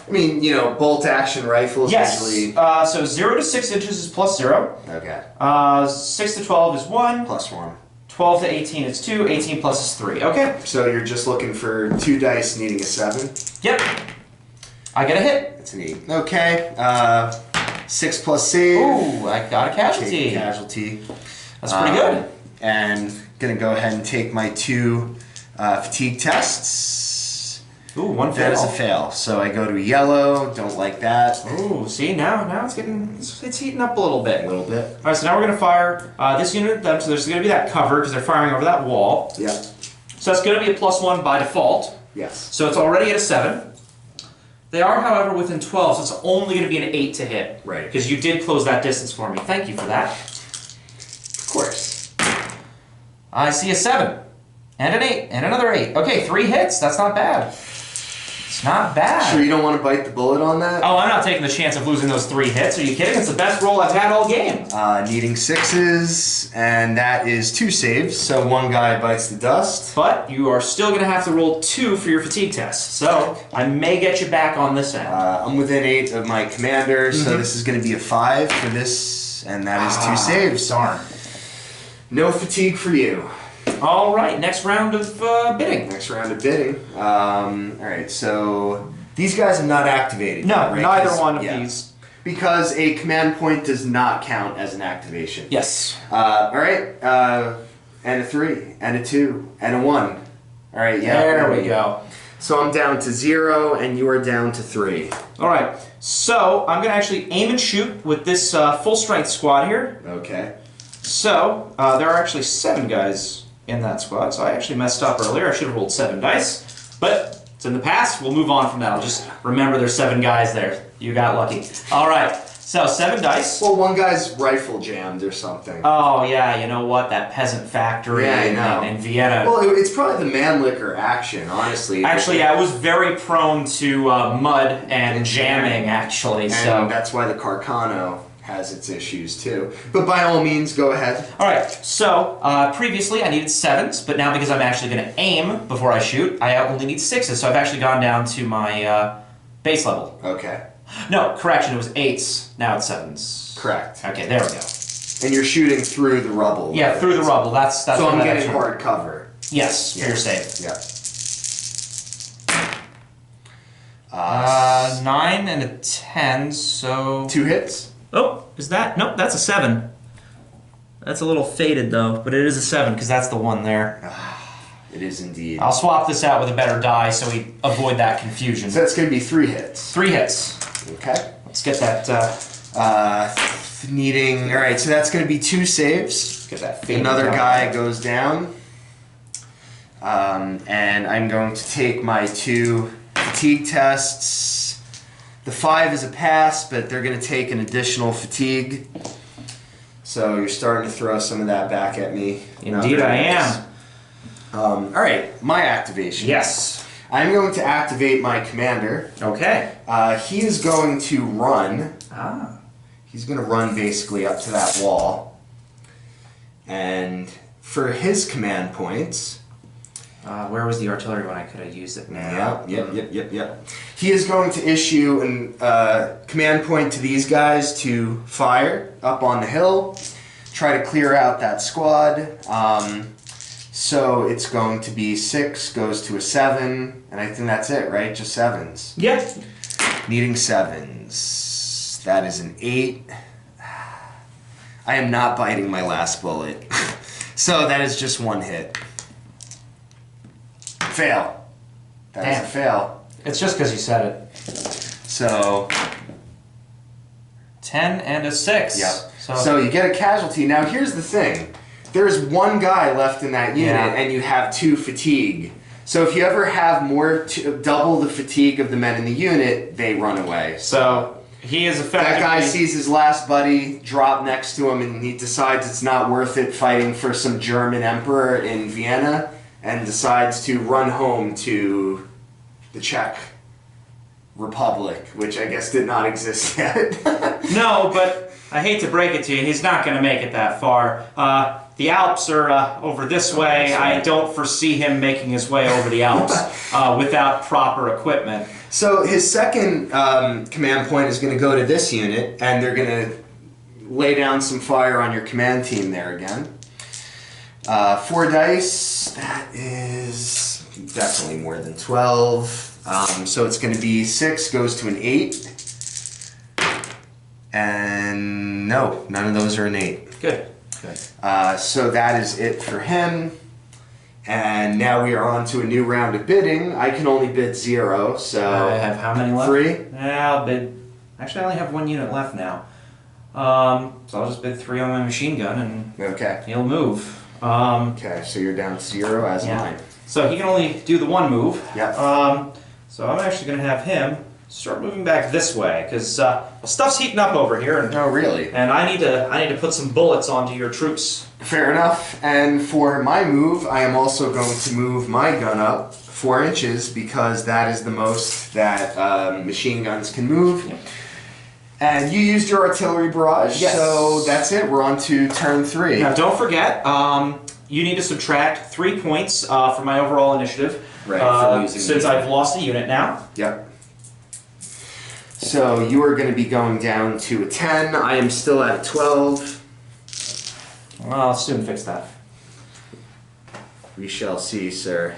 I mean, you know, bolt action rifles usually.
So 0 to 6 inches is plus 0.
Okay.
6 to 12 is 1.
Plus 1.
12 to 18 is 2. 18 plus is 3. Okay.
So you're just looking for 2 dice needing a 7?
Yep. I get a hit.
That's an 8. Okay. 6 plus save.
Ooh, I got a casualty.
Casualty.
That's pretty good.
And gonna go ahead and take my 2 fatigue tests.
Ooh, 1 fail.
That is a fail. So I go to yellow. Don't like that.
Ooh, see now it's getting it's heating up a little bit.
A little bit.
All right, so now we're gonna fire this unit. So there's gonna be that cover because they're firing over that wall.
Yeah.
So that's gonna be a plus 1 by default.
Yes.
So it's already at a 7. They are, however, within 12, so it's only gonna be an 8 to hit.
Right.
Because you did close that distance for me. Thank you for that.
Of course.
I see a 7 and an 8 and another 8. Okay, 3 hits. That's not bad. It's not bad.
Sure you don't want to bite the bullet on that?
Oh, I'm not taking the chance of losing those 3 hits. Are you kidding? It's the best roll I've had all game.
Needing 6s, and that is 2 saves, so 1 guy bites the dust.
But you are still going to have to roll 2 for your fatigue test. So I may get you back on this end.
I'm within 8 of my commander, so this is going to be a 5 for this, and that is 2 saves.
Darn.
No fatigue for you.
All right, next round of bidding.
Next round of bidding. Alright, so these guys are not activated.
No,
yet, right?
neither
'Cause-
one of
yeah.
these.
Because a command point does not count as an activation.
Yes.
Alright, and a 3, and a 2, and a 1. Alright, yeah.
There we go.
So I'm down to 0, and you are down to 3.
All right, so I'm going to actually aim and shoot with this full strength squad here.
Okay.
So there are actually 7 guys in that squad, so I actually messed up earlier. I should have rolled 7 dice, but it's in the past. We'll move on from that. I'll just remember there's 7 guys there. You got lucky. All right, so 7 dice.
Well, one guy's rifle jammed or something.
Oh yeah, you know what? That peasant factory in Vienna.
Well, it's probably the Mannlicher action, honestly.
Actually, I was very prone to mud and jamming, actually.
And
so
that's why the Carcano has its issues too. But by all means, go ahead.
all right. So previously I needed 7s, but now because I'm actually going to aim before I shoot, I only need 6s. So I've actually gone down to my base level.
Okay.
No, correction. It was 8s. Now it's 7s.
Correct.
Okay, there we go.
And you're shooting through the rubble.
Yeah, through the rubble. That's
so
what
I'm
that
getting
extra-
hard cover.
Yes, for your save.
Yeah.
9 and a 10. So
2 hits.
oh, is that? Nope, that's a 7. That's a little faded though, but it is a 7 because that's the one there.
It is indeed.
I'll swap this out with a better die so we avoid that confusion.
So that's going to be 3 hits.
3 hits.
Okay.
Let's get that.
Needing. All right. So that's going to be 2 saves.
Get that. faded
Another
down.
guy goes down. And I'm going to take my 2 fatigue tests. The 5 is a pass, but they're going to take an additional fatigue. So you're starting to throw some of that back at me.
Indeed, I am.
All right, my activation.
Yes.
I'm going to activate my commander.
Okay.
He is going to run.
Ah.
He's going to run basically up to that wall. And for his command points...
Where was the artillery when I could have used it now?
Yep. He is going to issue a command point to these guys to fire up on the hill, try to clear out that squad. So it's going to be 6 goes to a 7, and I think that's it, right? Just 7s.
Yeah.
Needing 7s. That is an 8. I am not biting my last bullet. So that is just 1 hit. Fail. That is a fail.
It's just because you said it.
So
10 and a 6.
yeah.
So,
So you get a casualty. Now here's the thing. There's 1 guy left in that unit, and you have 2 fatigue. So if you ever have double the fatigue of the men in the unit, they run away.
so he is effectively...
That guy sees his last buddy drop next to him, and he decides it's not worth it fighting for some German emperor in Vienna, and decides to run home to the Czech Republic, which I guess did not exist yet.
No, but I hate to break it to you, he's not going to make it that far. The Alps are over this way. I don't foresee him making his way over the Alps without proper equipment.
So his second command point is going to go to this unit, and they're going to lay down some fire on your command team there again. 4 dice, that is definitely more than 12. So it's going to be 6 goes to an 8. And no, none of those are an 8.
Good.
So that is it for him. And now we are on to a new round of bidding. I can only bid 0, so...
I have how many left?
3?
Yeah, I'll bid... Actually, I only have 1 unit left now. So I'll just bid 3 on my machine gun and
Okay.
he'll move.
Okay, so you're down to 0 as mine.
So he can only do the 1 move.
Yep.
So I'm actually going to have him start moving back this way, because stuff's heating up over here. And,
Oh, really?
and I need to put some bullets onto your troops.
Fair enough. And for my move, I am also going to move my gun up 4 inches because that is the most that machine guns can move.
Yep.
And you used your artillery barrage,
Yes.
so that's it. We're on to turn 3.
Now don't forget, you need to subtract 3 points for my overall initiative.
Right, for losing
since
the unit.
I've lost a unit now.
Yep. So you are going to be going down to a 10. I am still at a 12.
Well, I'll soon fix that.
We shall see, sir.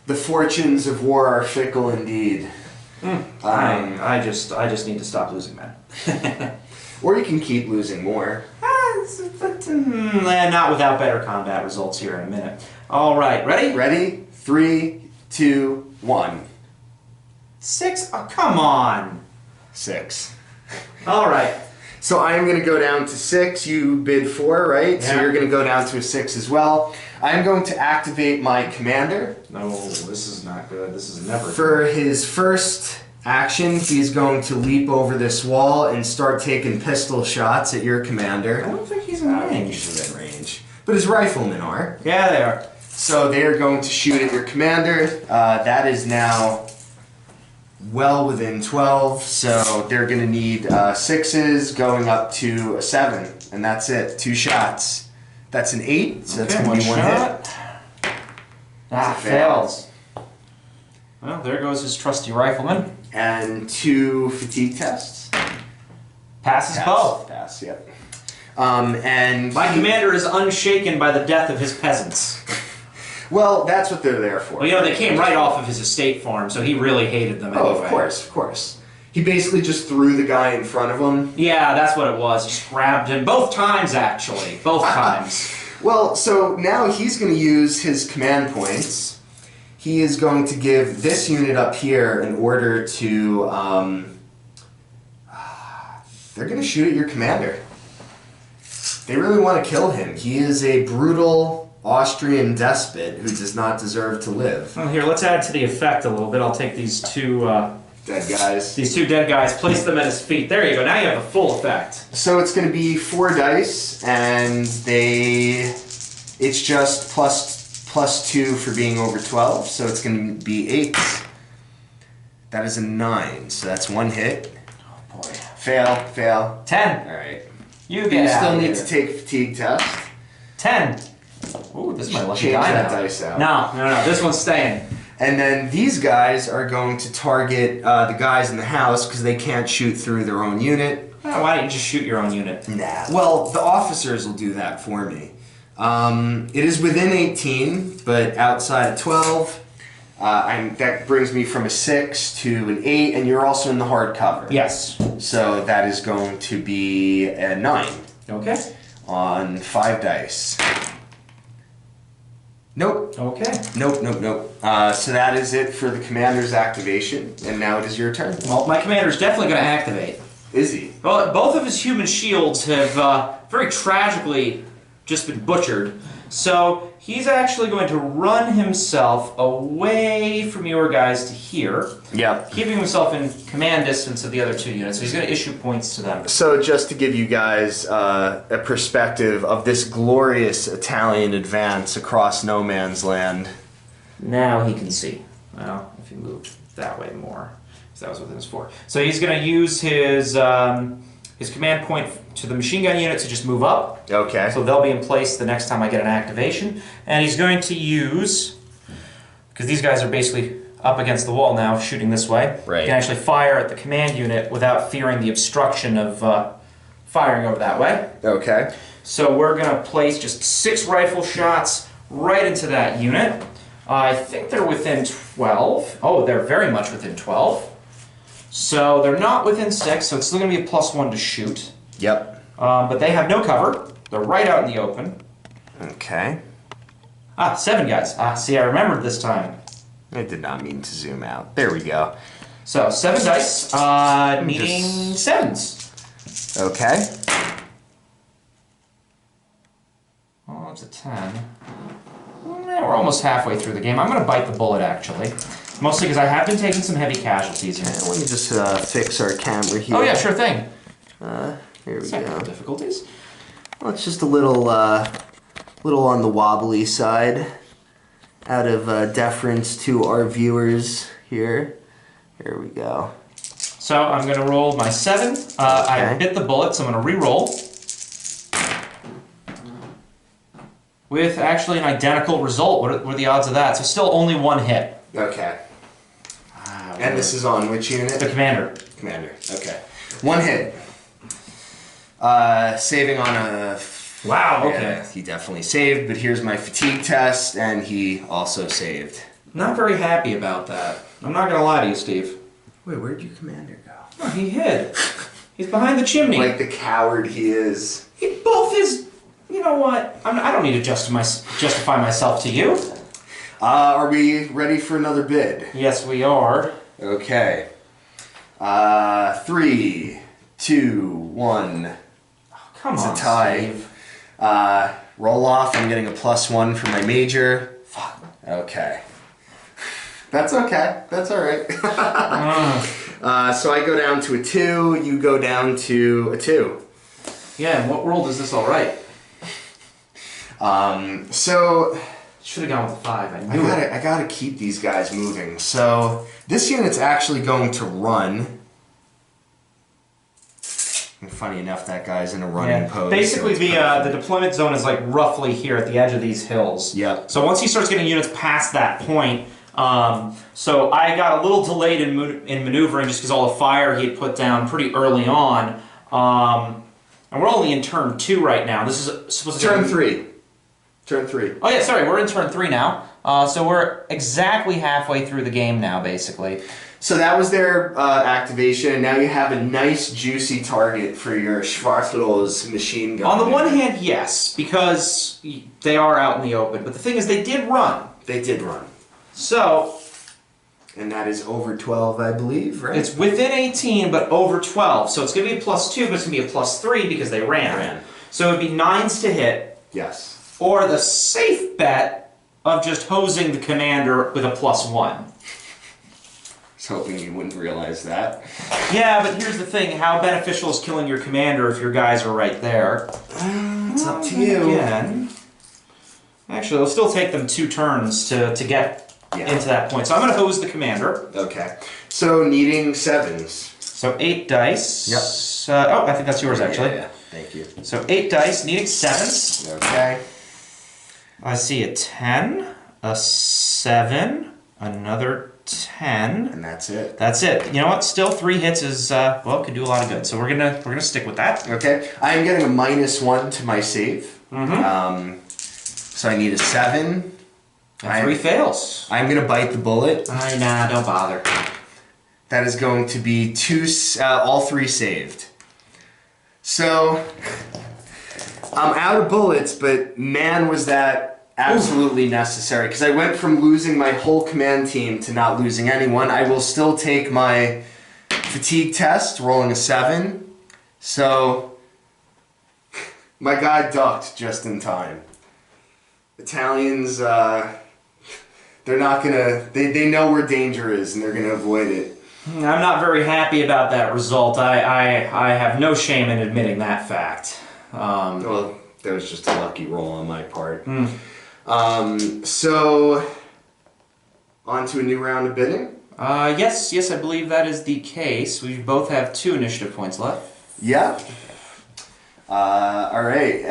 The fortunes of war are fickle indeed.
I just need to stop losing men.
Or you can keep losing more.
Not without better combat results here in a minute. All right, ready?
Ready? 3, 2, 1.
6? Oh, come on.
6.
All right.
So I am going to go down to 6. You bid 4, right? So
Yeah.
you're going to go down to a 6 as well. I am going to activate my commander.
No, this is not good. This is never
For his first action, he's going to leap over this wall and start taking pistol shots at your commander.
I don't think he's in range.
He's in range. But his riflemen are.
Yeah, they are.
So they are going to shoot at your commander. That is now well within 12. So they're going to need 6s going up to a 7. And that's it. 2 shots. That's an 8. So that's
Okay,
going to be 1
shot.
hit.
Fails. Well, there goes his trusty rifleman.
And 2 fatigue tests.
Passes both.
Pass, yep. And
My commander is unshaken by the death of his peasants.
Well, that's what they're there for.
Well, you know, they came right off of his estate farm, so he really hated them anyway.
Oh, of course, of course. He basically just threw the guy in front of him.
Yeah, that's what it was. Just grabbed him. Both times, actually. Both times.
Well, so now he's going to use his command points. He is going to give this unit up here in order to... they're going to shoot at your commander. They really want to kill him. He is a brutal Austrian despot who does not deserve to live.
Well, here, let's add to the effect a little bit. I'll take these two...
Dead guys.
These 2 dead guys, place them at his feet. There you go. Now you have the full effect.
So it's going to be 4 dice, and it's just plus 2 for being over 12, so it's going to be 8. That is a 9, so that's 1 hit.
Oh, boy.
Fail.
10.
All right.
You
You still need to take fatigue test.
10. Ooh, this is my lucky
Change
die
that
now.
dice out.
No. This one's staying.
And then these guys are going to target the guys in the house because they can't shoot through their own unit.
Oh, why don't you just shoot your own unit?
Nah. Well, the officers will do that for me. It is within 18, but outside of 12. That brings me from a 6 to an 8, and you're also in the hard cover.
Yes.
So that is going to be a 9
Okay.
on 5 dice. Nope.
Okay.
Nope. So that is it for the commander's activation, and now it is your turn.
Well, my commander's definitely going to activate.
Is he?
Well, both of his human shields have very tragically just been butchered. So he's actually going to run himself away from your guys to here.
Yep.
Keeping himself in command distance of the other 2 units. So he's going to issue points to them.
So just to give you guys a perspective of this glorious Italian advance across no man's land.
Now he can see. Well, if you move that way more, because that was within his 4. So he's going to use his command point to the machine gun unit to just move up.
Okay.
So they'll be in place the next time I get an activation. And he's going to use, because these guys are basically up against the wall now, shooting this way.
Right.
You can actually fire at the command unit without fearing the obstruction of firing over that way.
Okay.
So we're going to place just 6 rifle shots right into that unit. I think they're within 12. Oh, they're very much within 12. So they're not within 6, so it's still going to be a +1 to shoot.
Yep.
But they have no cover. They're right out in the open.
Okay.
7 guys. See, I remembered this time.
I did not mean to zoom out. There we go.
So 7 dice, needing 7s.
Okay.
Oh, it's a 10. We're almost halfway through the game. I'm going to bite the bullet, actually. Mostly because I have been taking some heavy casualties here.
Let me just fix our camera here.
Oh yeah, sure thing.
Here we
Technical
go.
difficulties.
Well, it's just a little, little on the wobbly side. Out of deference to our viewers here. Here we go.
So I'm going to roll my 7. I bit the bullet, so I'm going to re-roll. With actually an identical result. What are the odds of that? So still only 1 hit.
Okay. And this is on which unit?
The commander.
Commander. Okay. 1 hit. Saving on a...
Wow, okay.
Yeah, he definitely saved, but here's my fatigue test, and he also saved.
Not very happy about that. I'm not going to lie to you, Steve.
Wait, where'd your commander go?
Oh, he hid. He's behind the chimney.
Like the coward he is.
He both is... You know what? I don't need to justify myself to you.
Are we ready for another bid?
Yes, we are.
Okay. 3, 2, 1.
Oh, come
It's
on,
a tie.
Steve.
Roll off. I'm getting a +1 for my major.
Fuck.
Okay. That's okay. That's all right. So I go down to a 2. You go down to a 2.
Yeah, and what world is this all right?
So
Should have gone with 5. I knew it.
I gotta keep these guys moving. So this unit's actually going to run. And funny enough, that guy's in a running pose.
Basically,
so
the deployment zone is like roughly here at the edge of these hills.
Yep.
So once he starts getting units past that point, so I got a little delayed in maneuvering just because all the fire he had put down pretty early on. And we're only in turn 2 right now. This is supposed to be
turn 3. Turn 3.
Oh yeah, sorry, we're in turn 3 now. So we're exactly halfway through the game now, basically.
So that was their activation, and now you have a nice juicy target for your Schwarzlos machine gun.
On the one hand, yes, because they are out in the open. But the thing is, they did run.
They did run.
So...
And that is over 12, I believe, right?
It's within 18, but over 12. So it's going to be a +2, but it's going to be a +3 because they ran. So it would be 9s to hit.
Yes.
Or the safe bet of just hosing the commander with a +1.
I was hoping you wouldn't realize that.
Yeah, but here's the thing. How beneficial is killing your commander if your guys are right there?
It's up to you.
Again. Actually, it'll still take them 2 turns to get into that point. So I'm going to hose the commander.
Okay. So needing 7s.
So 8 dice.
Yep.
Oh, I think that's yours, actually.
Yeah. Thank you.
So 8 dice, needing 7s.
Okay.
I see a 10, a 7, another 10.
And that's it.
That's it. You know what? Still 3 hits is well, could do a lot of good. So we're gonna stick with that.
Okay. I am getting a -1 to my save.
Mm-hmm.
So I need a 7.
And 3 fails.
I'm gonna bite the bullet.
Nah, don't bother.
That is going to be 2. All 3 saved. So I'm out of bullets, but man, was that absolutely necessary, because I went from losing my whole command team to not losing anyone. I will still take my fatigue test, rolling a 7. So my guy ducked just in time. Italians, they're not gonna, they know where danger is and they're gonna avoid it.
I'm not very happy about that result. I have no shame in admitting that fact.
Well, that was just a lucky roll on my part. So, on to a new round of bidding?
Yes, I believe that is the case. We both have 2 initiative points left.
Yeah. Alright,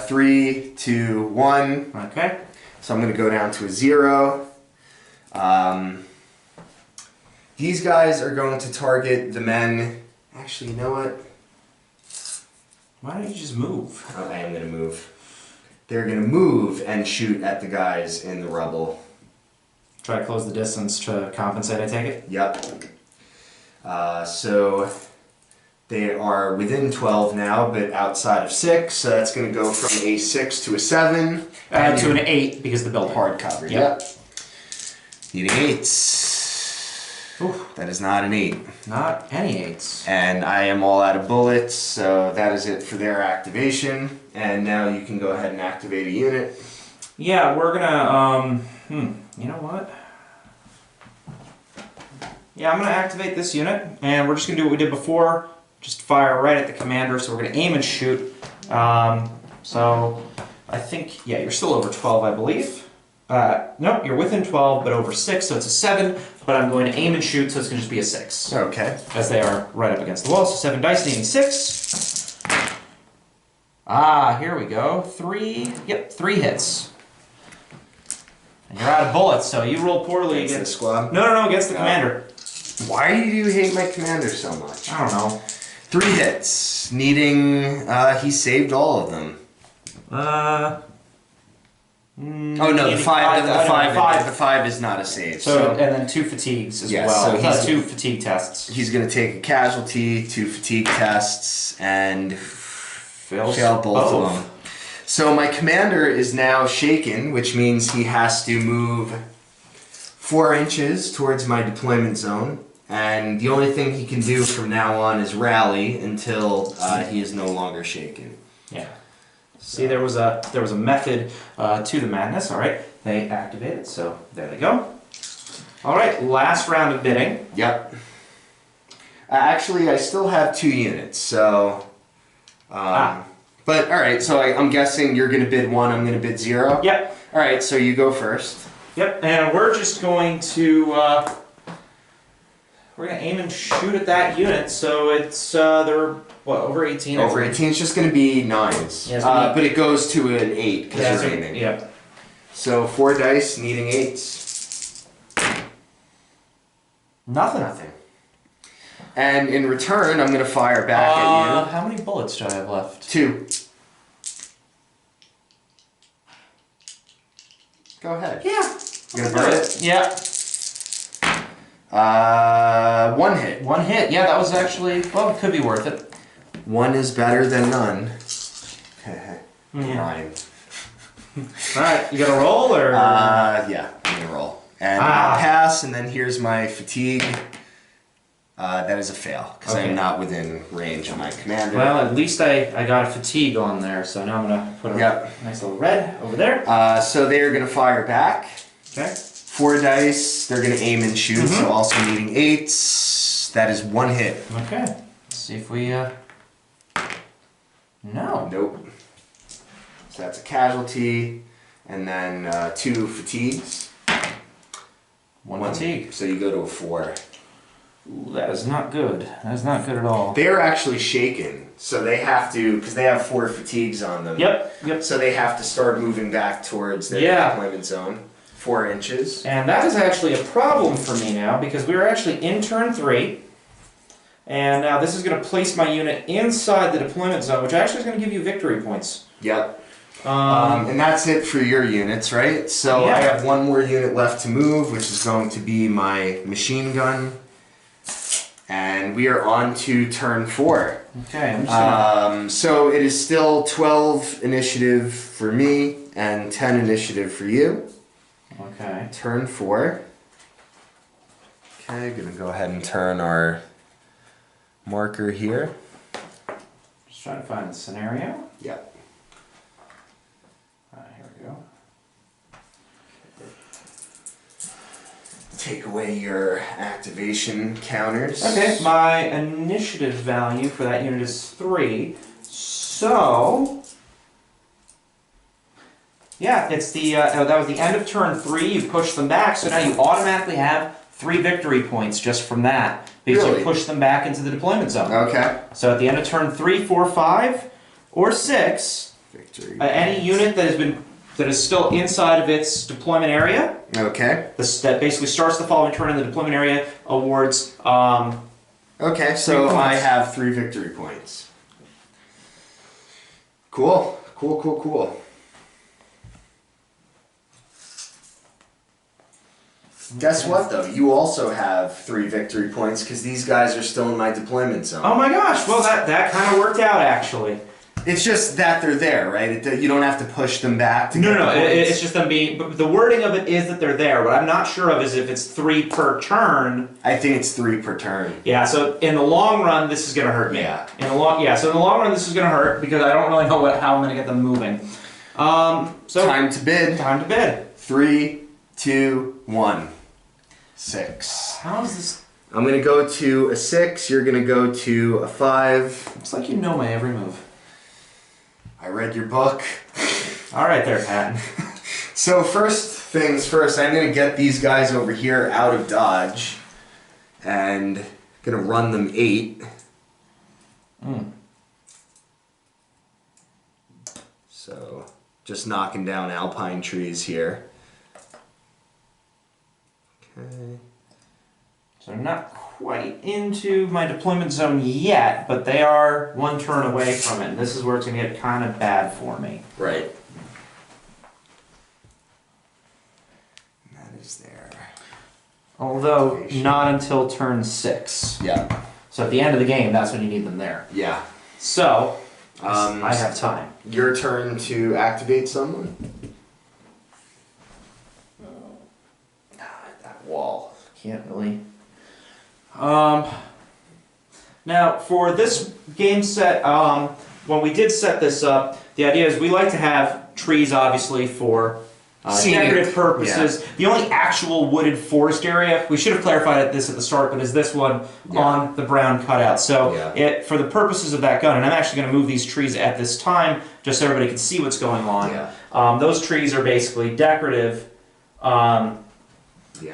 3, 2, 1.
Okay.
So I'm going to go down to a 0. These guys are going to target the men. Actually, you know what?
Why don't you just move?
Oh, I am going to move. They're going to move and shoot at the guys in the rubble.
Try to close the distance to compensate, I take it?
Yep. So they are within 12 now, but outside of 6. So that's going to go from a 6 to a 7.
To an 8 because the build
Hard cover.
Yep.
Needing 8s.
Oof.
That is not an 8.
Not any 8s.
And I am all out of bullets, so that is it for their activation. And now you can go ahead and activate a unit.
Yeah, we're gonna, you know what? Yeah, I'm gonna activate this unit, and we're just gonna do what we did before. Just fire right at the commander, so we're gonna aim and shoot. So, I think, yeah, you're still over 12, I believe. Nope, you're within 12, but over 6, so it's a 7. But I'm going to aim and shoot, so it's going to just be a 6.
Okay.
As they are right up against the wall, so 7 dice, needing 6. Ah, here we go. 3, yep, 3 hits. And you're out of bullets, so you roll poorly
Against the squad?
No, against the commander.
Why do you hate my commander so much?
I don't know.
3 hits. Needing, he saved all of them. Oh no, the 5 is not a save.
So and then 2 fatigues as
yes,
well.
So he's
2 fatigue tests.
He's going to take a casualty, 2 fatigue tests, and fail both of them. So my commander is now shaken, which means he has to move 4 inches towards my deployment zone. And the only thing he can do from now on is rally until he is no longer shaken.
Yeah. See, there was a method to the madness. All right, they activated, so there they go. All right, last round of bidding.
Yep. Actually, I still have 2 units, so. But all right, so I'm guessing you're going to bid 1. I'm going to bid 0.
Yep.
All right, so you go first.
Yep, and we're just going to we're going to aim and shoot at that unit. So it's they're. What, over 18?
Over 18, it's just going to be 9s.
Yeah,
but it goes to an 8 because you're aiming.
Yep.
So 4 dice, needing 8s.
Nothing.
And in return, I'm going to fire back at you.
How many bullets do I have left?
2. Go ahead.
Yeah.
You going to burn it?
Yeah.
1 hit.
1 hit. Yeah, that was actually, well, it could be worth it.
1 is better than none.
Yeah. Alright, you got a roll or?
Yeah, I'm gonna roll. And I'll pass, and then here's my fatigue. That is a fail, because I'm not within range of my commander.
Well, at least I got a fatigue on there, so now I'm gonna put a nice little red over there.
So they're gonna fire back.
Okay.
4 dice, they're gonna aim and shoot, so also needing 8s. That is 1 hit.
Okay. Let's see if we, No.
Nope. So that's a casualty, and then 2 fatigues.
1 fatigue.
So you go to a 4.
Ooh, that is not good. That is not good at all.
They are actually shaken, so they have to, because they have 4 fatigues on them.
Yep.
So they have to start moving back towards their deployment zone. 4 inches.
And that is actually a problem for me now, because we are actually in turn 3. And now this is going to place my unit inside the deployment zone, which actually is going to give you victory points.
Yep. And that's it for your units, right? So I have 1 more unit left to move, which is going to be my machine gun. And we are on to turn 4.
Okay. I'm just gonna...
So it is still 12 initiative for me and 10 initiative for you.
Okay.
Turn 4. Okay, gonna go ahead and turn our marker here.
Just trying to find the scenario.
Yep.
Here we go.
take away your activation counters.
Okay, my initiative value for that unit is 3. So, yeah, it's the that was the end of turn 3. You push them back, so now you automatically have 3 victory points just from that because
Really?
you push them back into the deployment zone.
Okay.
So at the end of turn 3, 4, 5, or 6,
Victory.
any unit that is still inside of its deployment area.
Okay.
That basically starts the following turn in the deployment area awards.
Okay, so
3
I
points.
have 3 victory points. Cool. Cool, cool, cool. Guess what, though? You also have 3 victory points because these guys are still in my deployment zone.
Oh my gosh! Well, that kind of worked out actually.
It's just that they're there, right? You don't have to push them back to get
No,
the points.
it's just them being. But the wording of it is that they're there. What I'm not sure of is if it's 3 per turn.
I think it's 3 per turn.
Yeah. So in the long run, this is gonna hurt me.
Yeah.
So in the long run, this is gonna hurt because I don't really know how I'm gonna get them moving. So
Time to bid.
Time to bid.
3, 2, 1. 6.
How is this?
I'm gonna go to a 6. You're gonna go to a 5.
Looks like you know my every move.
I read your book.
All right, there, Patton.
So first things first, I'm gonna get these guys over here out of dodge, and gonna run them 8. So just knocking down alpine trees here. Okay.
So I'm not quite into my deployment zone yet, but they are 1 turn away from it. And this is where it's going to get kind of bad for me.
Right. That is there.
Although, not until turn 6.
Yeah.
So at the end of the game, that's when you need them there.
Yeah.
So, I have time.
Your turn to activate someone.
That wall. Can't really... Now, for this game set, when we did set this up, the idea is we like to have trees, obviously, for decorative purposes.
Yeah.
The only actual wooded forest area, we should have clarified this at the start, but is this one on the brown cutout. So, for the purposes of that gun, and I'm actually going to move these trees at this time, just so everybody can see what's going on.
Yeah.
Those trees are basically decorative.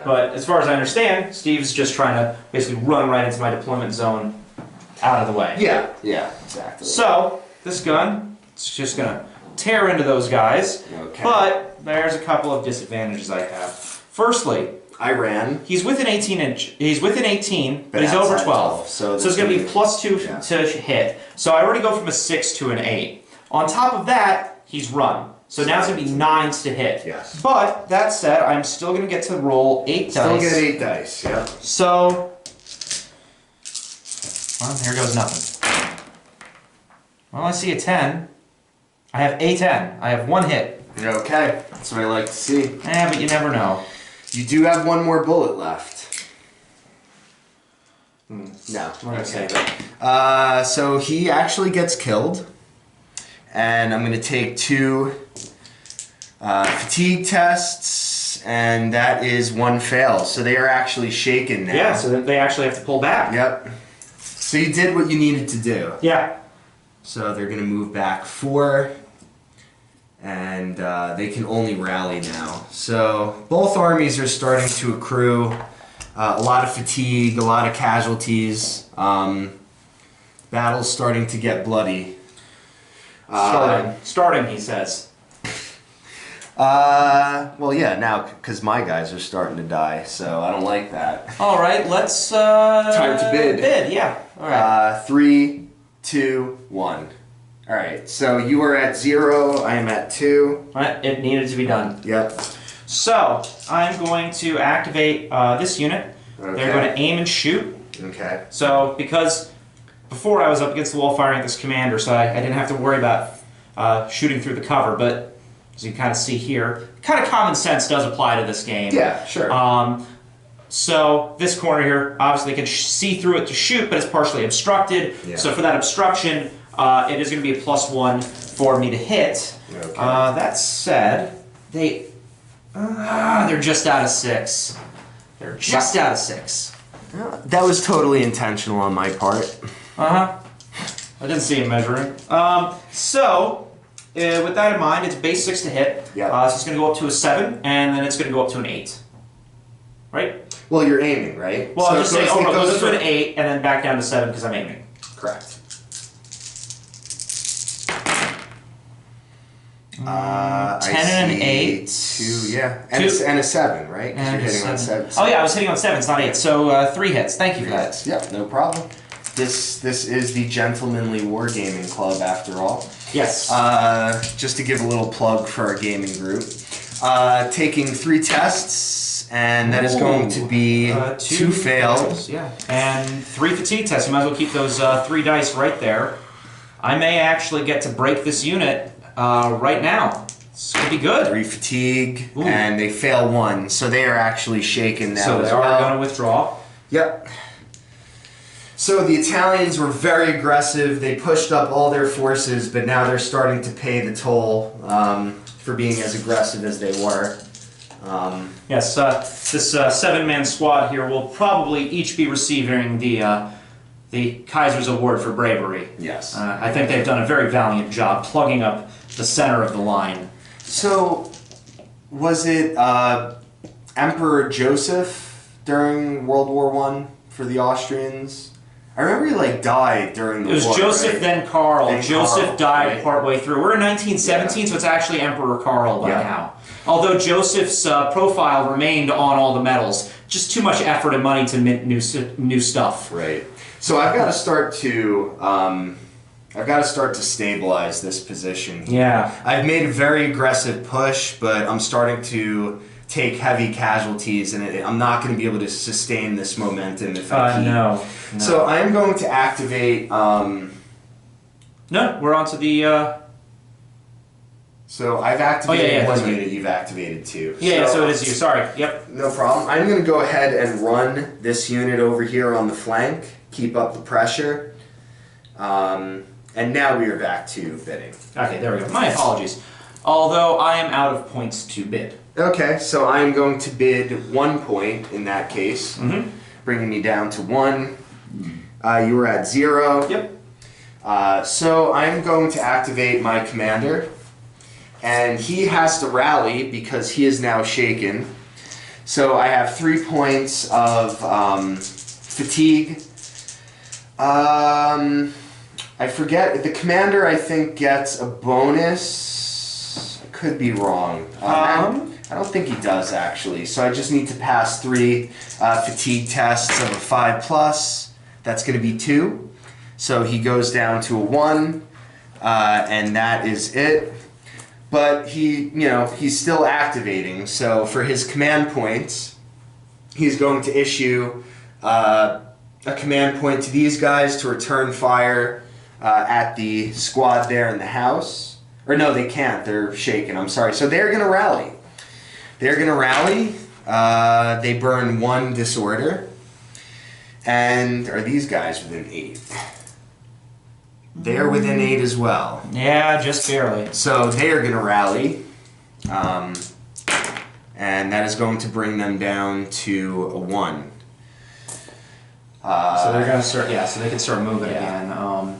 But as far as I understand, Steve's just trying to basically run right into my deployment zone out of the way.
Yeah, exactly.
So, this gun, it's just going to tear into those guys.
Okay.
But there's a couple of disadvantages I have. Firstly,
I ran.
he's within 18 inch. He's within 18, but he's over
outside
12.
So
it's going to be +2 to hit. So I already go from a 6 to an 8. On top of that, he's run. So now it's going to be 9s to hit.
Yes.
But that said, I'm still going to get to roll 8 dice.
Still get 8 dice, yeah.
So, well, here goes nothing. Well, I see a 10. I have a 10. I have 1 hit.
Okay, that's what I like to see.
But you never know.
You do have 1 more bullet left. No.
I'm going to save it.
So he actually gets killed. And I'm going to take 2 fatigue tests, and that is 1 fail. So they are actually shaken now.
Yeah, so they actually have to pull back.
Yep. So you did what you needed to do.
Yeah.
So they're going to move back 4, and they can only rally now. So both armies are starting to accrue a lot of fatigue, a lot of casualties. Battle's starting to get bloody.
Starting, he says.
Well, yeah, now, because my guys are starting to die, so I don't like that.
All right, let's...
Time to bid.
Bid, yeah. All right.
3, 2, 1. All right, so you are at 0, I am at 2.
All right, it needed to be done.
Yep.
So, I'm going to activate this unit.
Okay.
They're going to aim and shoot.
Okay.
So, because before I was up against the wall firing at this commander, so I didn't have to worry about shooting through the cover, but as you can kind of see here, kind of common sense does apply to this game.
Yeah, sure.
So this corner here, obviously can see through it to shoot, but it's partially obstructed.
Yeah.
So for that obstruction, it is going to be a +1 for me to hit.
Okay.
That said, they're just out of 6. They're just out of 6.
That was totally intentional on my part.
Uh-huh. I didn't see him measuring. With that in mind, it's base 6 to hit.
Yeah.
So it's going to go up to a 7, and then it's going to go up to an 8. Right?
Well, you're aiming, right?
Well,
so
I'm just saying,
it
goes to an 8, and then back down to 7 because I'm aiming.
Correct.
10 and an 8.
2, yeah. And a 7, right? Because you're hitting on 7.
Oh yeah, I was hitting on 7s, not 8. So 3 hits. Thank you for that.
Yep, no problem. This is the Gentlemanly Wargaming Club, after all.
Yes.
Just to give a little plug for our gaming group. Taking 3 tests, and that is going to be 2 failed.
Yeah. And 3 fatigue tests. You might as well keep those 3 dice right there. I may actually get to break this unit right now. This could be good.
3 fatigue, and they fail 1, so they are actually shaken now.
So they are going to withdraw.
Yep. So the Italians were very aggressive. They pushed up all their forces, but now they're starting to pay the toll for being as aggressive as they were.
Yes, this 7-man squad here will probably each be receiving the Kaiser's Award for bravery.
Yes.
I think they've done a very valiant job plugging up the center of the line.
So, was it Emperor Joseph during World War I for the Austrians? I remember he died during the war.
It was Joseph,
right?
then Karl.
Then
Joseph
Karl,
died
right?
Partway through. We're in 1917, so it's actually Emperor Karl by now. Although Joseph's profile remained on all the medals. Just too much effort and money to mint new stuff.
Right. So I've got to start to stabilize this position here.
Yeah.
I've made a very aggressive push, but I'm starting to take heavy casualties, and I'm not going to be able to sustain this momentum if I keep.
No.
So I'm going to activate.
No, we're on to the.
So I've activated one
right.
unit. You've activated 2.
Yeah, so it is you. Sorry. Yep.
No problem. I'm going to go ahead and run this unit over here on the flank. Keep up the pressure. And now we are back to bidding.
Okay, there we go. My apologies. Although I am out of points to bid.
Okay, so I am going to bid 1 point in that case, bringing me down to 1. You were at 0.
Yep.
So I'm going to activate my commander, and he has to rally because he is now shaken. So I have 3 points of fatigue. I forget, the commander I think gets a bonus. I could be wrong. I don't think he does actually. So I just need to pass 3 fatigue tests of a 5+. That's going to be 2. So he goes down to a 1, and that is it. But he's still activating. So for his command points, he's going to issue a command point to these guys to return fire at the squad there in the house. Or no, they can't. They're shaken. I'm sorry. So they're going to rally. They're going to rally. They burn 1 disorder. And are these guys within 8? They're within 8 as well.
Yeah, just barely.
So they are going to rally. And that is going to bring them down to a 1.
So they're going to start, so they can start moving again.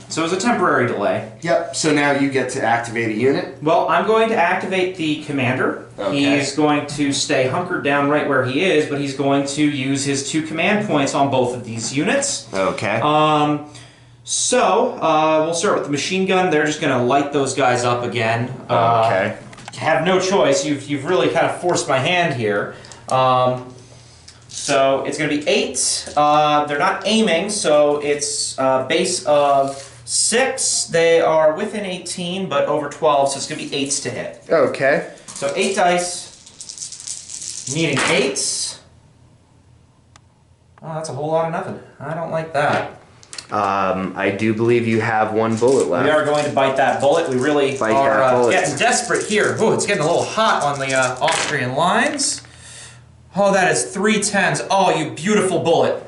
So it was a temporary delay.
Yep, so now you get to activate a unit.
Well, I'm going to activate the commander.
Okay.
He's going to stay hunkered down right where he is, but he's going to use his 2 command points on both of these units.
Okay.
So we'll start with the machine gun. They're just going to light those guys up again.
Okay.
Have no choice. You've really kind of forced my hand here. So it's going to be 8. They're not aiming, so it's base of 6. They are within 18, but over 12, so it's going to be 8s to hit.
Okay.
So 8 dice, needing 8s. Oh, that's a whole lot of nothing. I don't like that.
I do believe you have 1 bullet left.
We are going to bite that bullet. We really
Bite that bullet.
getting desperate here. Ooh, it's getting a little hot on the Austrian lines. Oh, that is 3 10s. Oh, you beautiful bullet.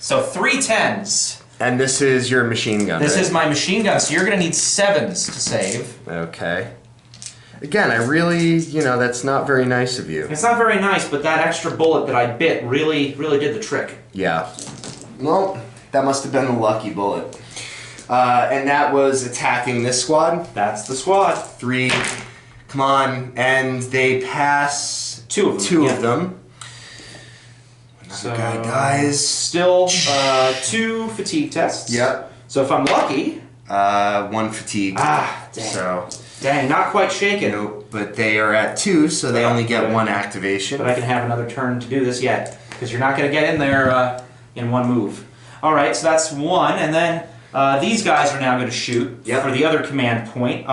So 3 10s.
And this is your machine gun,
This
right?
is my machine gun, so you're going to need 7s to save.
Okay. Again, I really, that's not very nice of you.
It's not very nice, but that extra bullet that I bit really did the trick.
Yeah. Well, that must have been the lucky bullet. And that was attacking this squad.
That's the squad.
3. Come on. And they pass
2 of them.
2 of them. Another guy dies.
Still 2 fatigue tests.
Yep.
So if I'm lucky...
1 fatigue.
Ah, dang.
So...
Dang, not quite shaken.
Nope, but they are at 2, so they only get 1 activation.
But I can have another turn to do this yet, because you're not going to get in there in 1 move. Alright, so that's 1, and then these guys are now going to shoot for the other command point.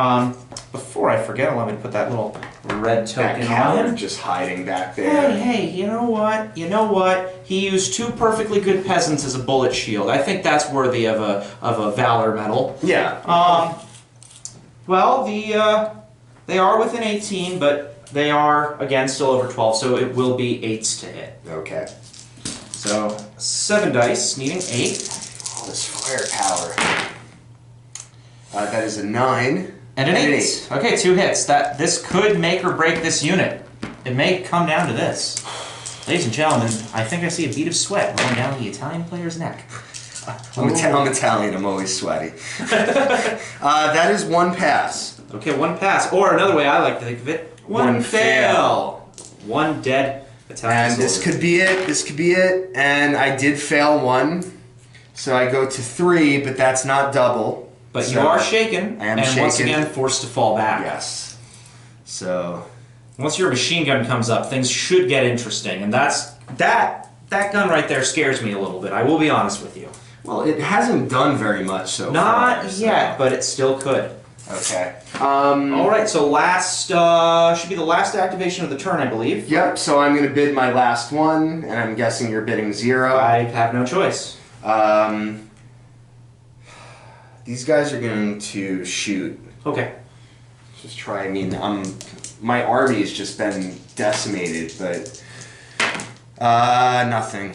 Before I forget, allow me to put that little red token on him.
Just hiding back there.
Hey, you know what? You know what? He used 2 perfectly good peasants as a bullet shield. I think that's worthy of a Valor medal.
Yeah.
Well, they are within 18, but they are, again, still over 12, so it will be 8s to hit.
Okay.
So, 7 dice, needing 8.
All this firepower. That is a 9.
And an 8. Okay, 2 hits. This could make or break this unit. It may come down to this. Ladies and gentlemen, I think I see a bead of sweat rolling down the Italian player's neck.
I'm Italian, I'm always sweaty. That is 1 pass.
Okay, 1 pass. Or another way I like to think of it, 1 fail. 1 dead Italian
And
soldier.
this could be it, this could be it. And I did fail 1. So I go to 3, but that's not double.
But you are shaken,
I am
and once
shaken.
again forced to fall back.
Yes. So...
Once your machine gun comes up, things should get interesting, and that gun right there scares me a little bit. I will be honest with you.
Well, it hasn't done very much so far.
Not yet, but it still could.
Okay.
All right, so last should be the last activation of the turn, I believe.
Yep. So I'm going to bid my last one, and I'm guessing you're bidding 0.
I have no choice.
These guys are going to shoot.
Okay.
Just try. I mean, my army has just been decimated, but nothing.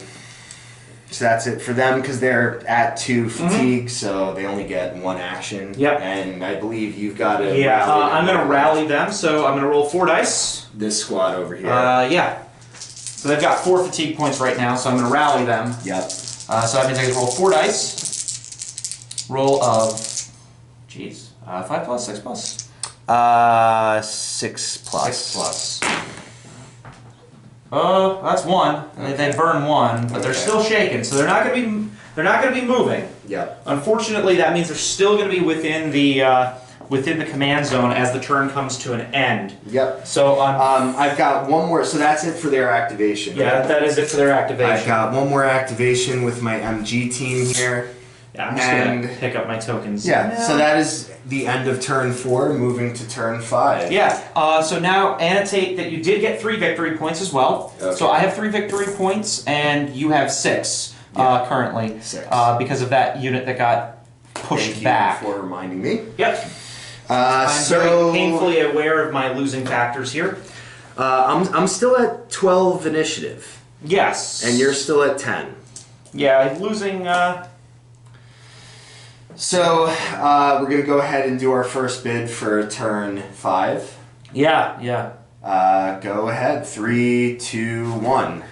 So that's it for them because they're at 2 fatigue, so they only get 1 action.
Yep.
And I believe you've got to.
Yeah, I'm going to rally them, so I'm going to roll 4 dice.
This squad over here.
Yeah. So they've got 4 fatigue points right now, so I'm going to rally them.
Yep.
So that means I can roll 4 dice. Roll of, 5 plus, 6 plus.
6 plus.
6 plus. That's 1.
Okay.
They burn 1, but they're still shaken, so they're not going to be moving.
Yep.
Unfortunately, that means they're still going to be within the command zone as the turn comes to an end.
Yep.
So
I've got 1 more. So that's it for their activation.
yeah,
right?
that is it for their activation.
I've got 1 more activation with my MG team here.
Yeah, I'm just going to pick up my tokens.
Yeah. So that is the end of turn 4, moving to turn 5.
Yeah, so now annotate that you did get 3 victory points as well.
Okay.
So I have 3 victory points, and you have 6 currently.
6.
Because of that unit that got pushed
Thank
back.
you for reminding me.
Yep. I'm very painfully aware of my losing factors here.
I'm still at 12 initiative.
Yes.
And you're still at 10.
Yeah, losing...
So, we're going to go ahead and do our first bid for turn 5.
Yeah.
Go ahead. 3, 2, 1.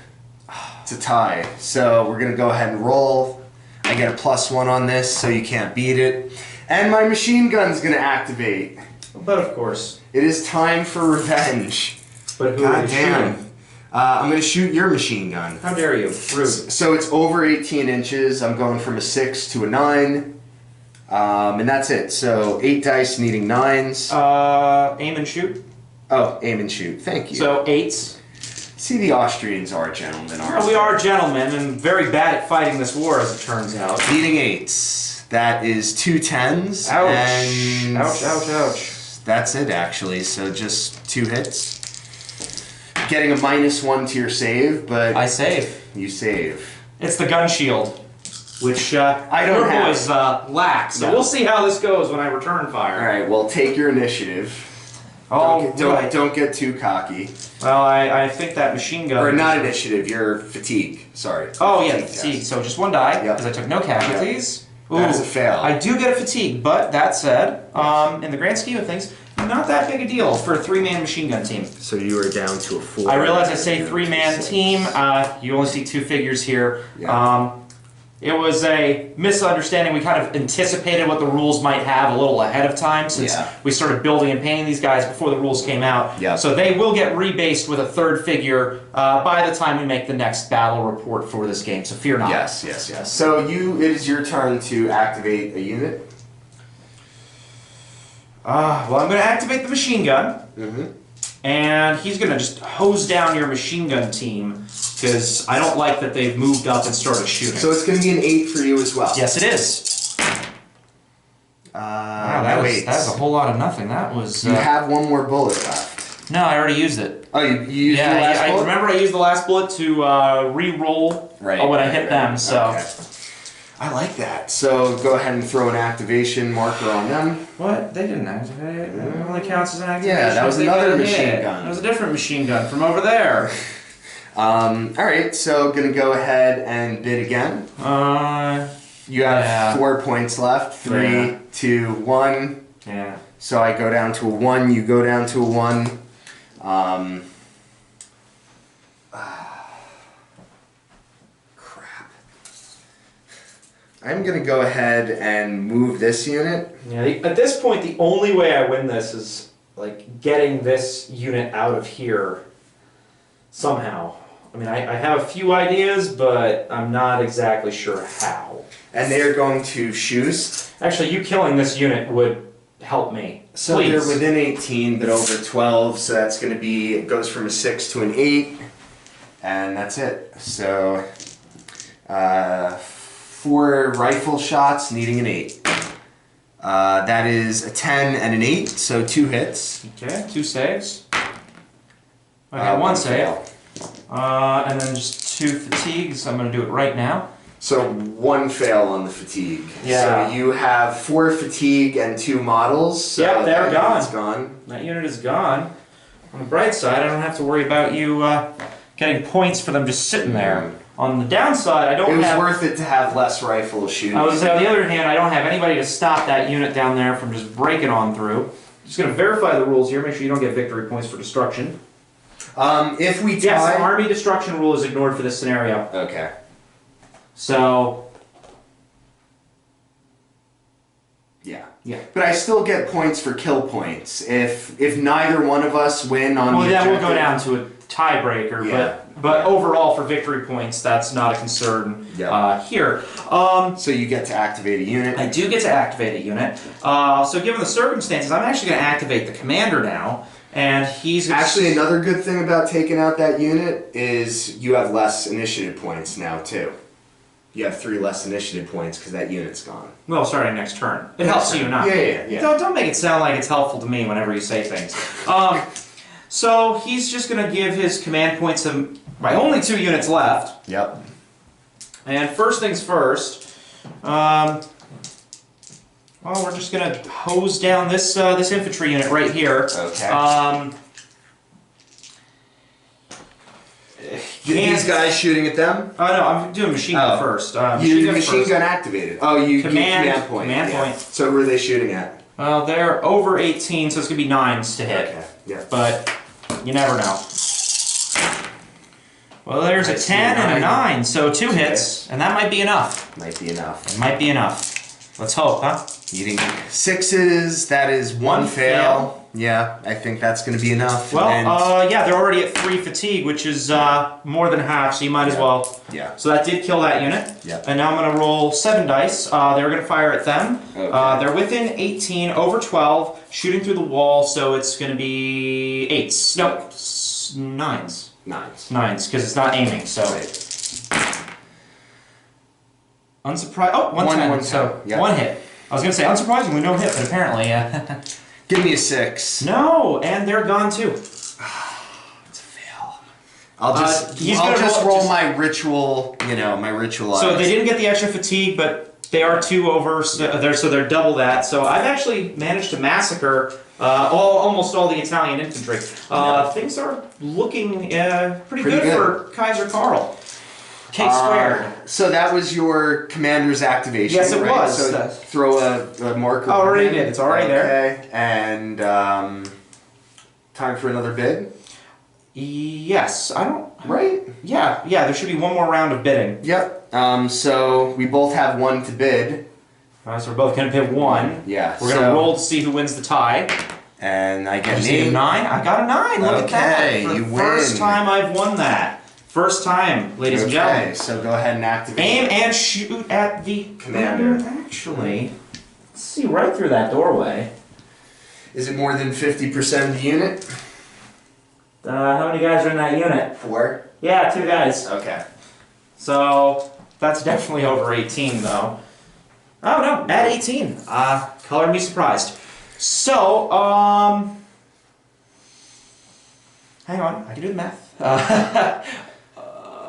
It's a tie. So, we're going to go ahead and roll. I get a +1 on this, so you can't beat it. And my machine gun's going to activate.
But of course.
It is time for revenge.
But who
God
is
damn.
shooting?
I'm going to shoot your machine gun.
How dare you? Rude.
So it's over 18 inches. I'm going from a 6 to a 9. And that's it. So 8 dice needing 9s.
Aim and shoot.
Oh, aim and shoot. Thank you.
So 8s.
See, the Austrians are gentlemen, aren't
We are gentlemen and very bad at fighting this war, as it turns out.
Needing 8s. That is 2 10s.
Ouch.
And
Ouch.
that's it, actually. So just 2 hits. Getting a -1 to your save, but...
I save.
You save.
It's the gun shield, which I
don't
your
have.
boys lack. So
No.
we'll see how this goes when I return fire.
Alright, well, take your initiative.
Oh,
Don't get too cocky.
Well, I think that machine gun...
Or not initiative, your fatigue. Sorry.
Oh, yeah,
test.
fatigue. So just 1 die,
Yep.
because I took no casualties.
That is a fail.
I do get a fatigue, but that said, in the grand scheme of things, not that big a deal for a 3-man machine gun team.
So you were down to a 4.
I realize I say 3-man team. You only see 2 figures here.
Yeah.
It was a misunderstanding. We kind of anticipated what the rules might have a little ahead of time since we started building and painting these guys before the rules came out.
Yeah.
So they will get rebased with a 3rd figure by the time we make the next battle report for this game. So fear not.
Yes, yes, yes. So it is your turn to activate a unit.
Well, I'm going to activate the machine gun. And he's going to just hose down your machine gun team because I don't like that they've moved up and started shooting.
So it's going to be an 8 for you as well.
Yes, it is. Wow, that was a whole lot of nothing. That was.
You have 1 more bullet left.
No, I already used it.
Oh, you used the last bullet?
I remember I used the last bullet to re-roll when I hit them. So.
Okay. I like that. So go ahead and throw an activation marker on them.
What? They didn't activate. It only counts as an activation.
Yeah, that was another machine gun.
That was a different machine gun from over there.
Alright, so gonna go ahead and bid again. You have 4 points left. 3, 2, 1.
Yeah.
So I go down to a 1, you go down to a 1. Crap. I'm gonna go ahead and move this unit.
Yeah, at this point, the only way I win this is like getting this unit out of here somehow. I mean, I have a few ideas, but I'm not exactly sure how.
And they're going to shoot.
Actually, you killing this unit would help me.
So
Please.
they're within 18, but over 12, so that's going to be, it goes from a 6 to an 8, and that's it. So, 4 rifle shots needing an 8. That is a 10 and an 8, so 2 hits.
Okay, 2 saves. I got 1 save.
Fail.
And then just 2 fatigues. I'm going to do it right now.
So 1 fail on the fatigue.
Yeah.
So you have 4 fatigue and 2 models. So
yep, they're gone.
It's gone.
That unit is gone. On the bright side, I don't have to worry about you getting points for them just sitting there. On the downside, I don't have...
It was worth it to have less rifle shooting.
I was on the other hand, I don't have anybody to stop that unit down there from just breaking on through. Just going to verify the rules here, make sure you don't get victory points for destruction.
If we tie...
Yes, the army destruction rule is ignored for this scenario.
Okay.
So...
Yeah. But I still get points for kill points. If neither one of us win on the
that will
objective...
go down to a tiebreaker,
Yeah.
but overall for victory points, that's not a concern here.
So you get to activate a unit.
I do get to activate a unit. So given the circumstances, I'm actually going to activate the commander now, and he's gonna
Actually, another good thing about taking out that unit is you have less initiative points now, too. You have 3 less initiative points because that unit's gone.
Well, starting next turn. It helps you not.
Yeah.
Don't make it sound like it's helpful to me whenever you say things. So he's just going to give his command points to my only 2 units left.
Yep.
And first things first, well, we're just going to hose down this this infantry unit right here.
Okay. These guys shooting at them?
Oh no, I'm doing machine gun first.
Machine gun activated. Oh, you
command
point.
Command point.
So who are they shooting at?
Well, they're over 18, so it's gonna be 9s to hit.
Okay. Yeah.
But you never know. Well, there's a 10 and a 9, so 2 hits, and that might be enough.
Might be enough.
It might be enough. Let's hope, huh?
Eating 6s. That is 1 fail. Yeah, I think that's going to be enough.
Well, yeah, they're already at 3 fatigue, which is more than half, so you might as well.
Yeah.
So that did kill that unit.
Yeah.
And now I'm going to roll 7 dice. They're going to fire at them.
Okay.
They're within 18, over 12, shooting through the wall, so it's going to be 8s. Nope, 9s. 9s, because it's not aiming, so.
Right.
Unsurprised. Oh, 110. So
yeah.
1 hit. I was going to say unsurprisingly no hit, but apparently.
Give me a 6.
No, and they're gone too.
It's a fail. I'll just
roll
roll my ritual, my ritual.
So they didn't get the extra fatigue, but they are 2 over, so they're double that. So I've actually managed to massacre almost all the Italian infantry. Things are looking pretty good for Kaiser Karl. K squared.
So that was your commander's activation.
Yes, it
right?
was.
So throw a marker.
Oh, already did. It's already there.
Okay, and time for another bid.
Yes, I don't.
Right?
Yeah. There should be one more round of bidding.
Yep. So we both have one to bid.
All right, so we're both gonna bid one.
Yeah.
We're gonna roll to see who wins the tie.
And I get
Did you see a 9? I got a 9. Look at that.
Okay,
For
you
the first
win.
time I've won that. First time, ladies and
Okay,
gentlemen.
so go ahead and activate.
Aim and shoot at the
Commander.
Actually, let's see right through that doorway.
Is it more than 50% of the unit?
How many guys are in that unit?
4.
Yeah, 2 guys.
Okay.
So that's definitely over 18, though. Oh no, at 18. Color me surprised. So, hang on, I can do the math.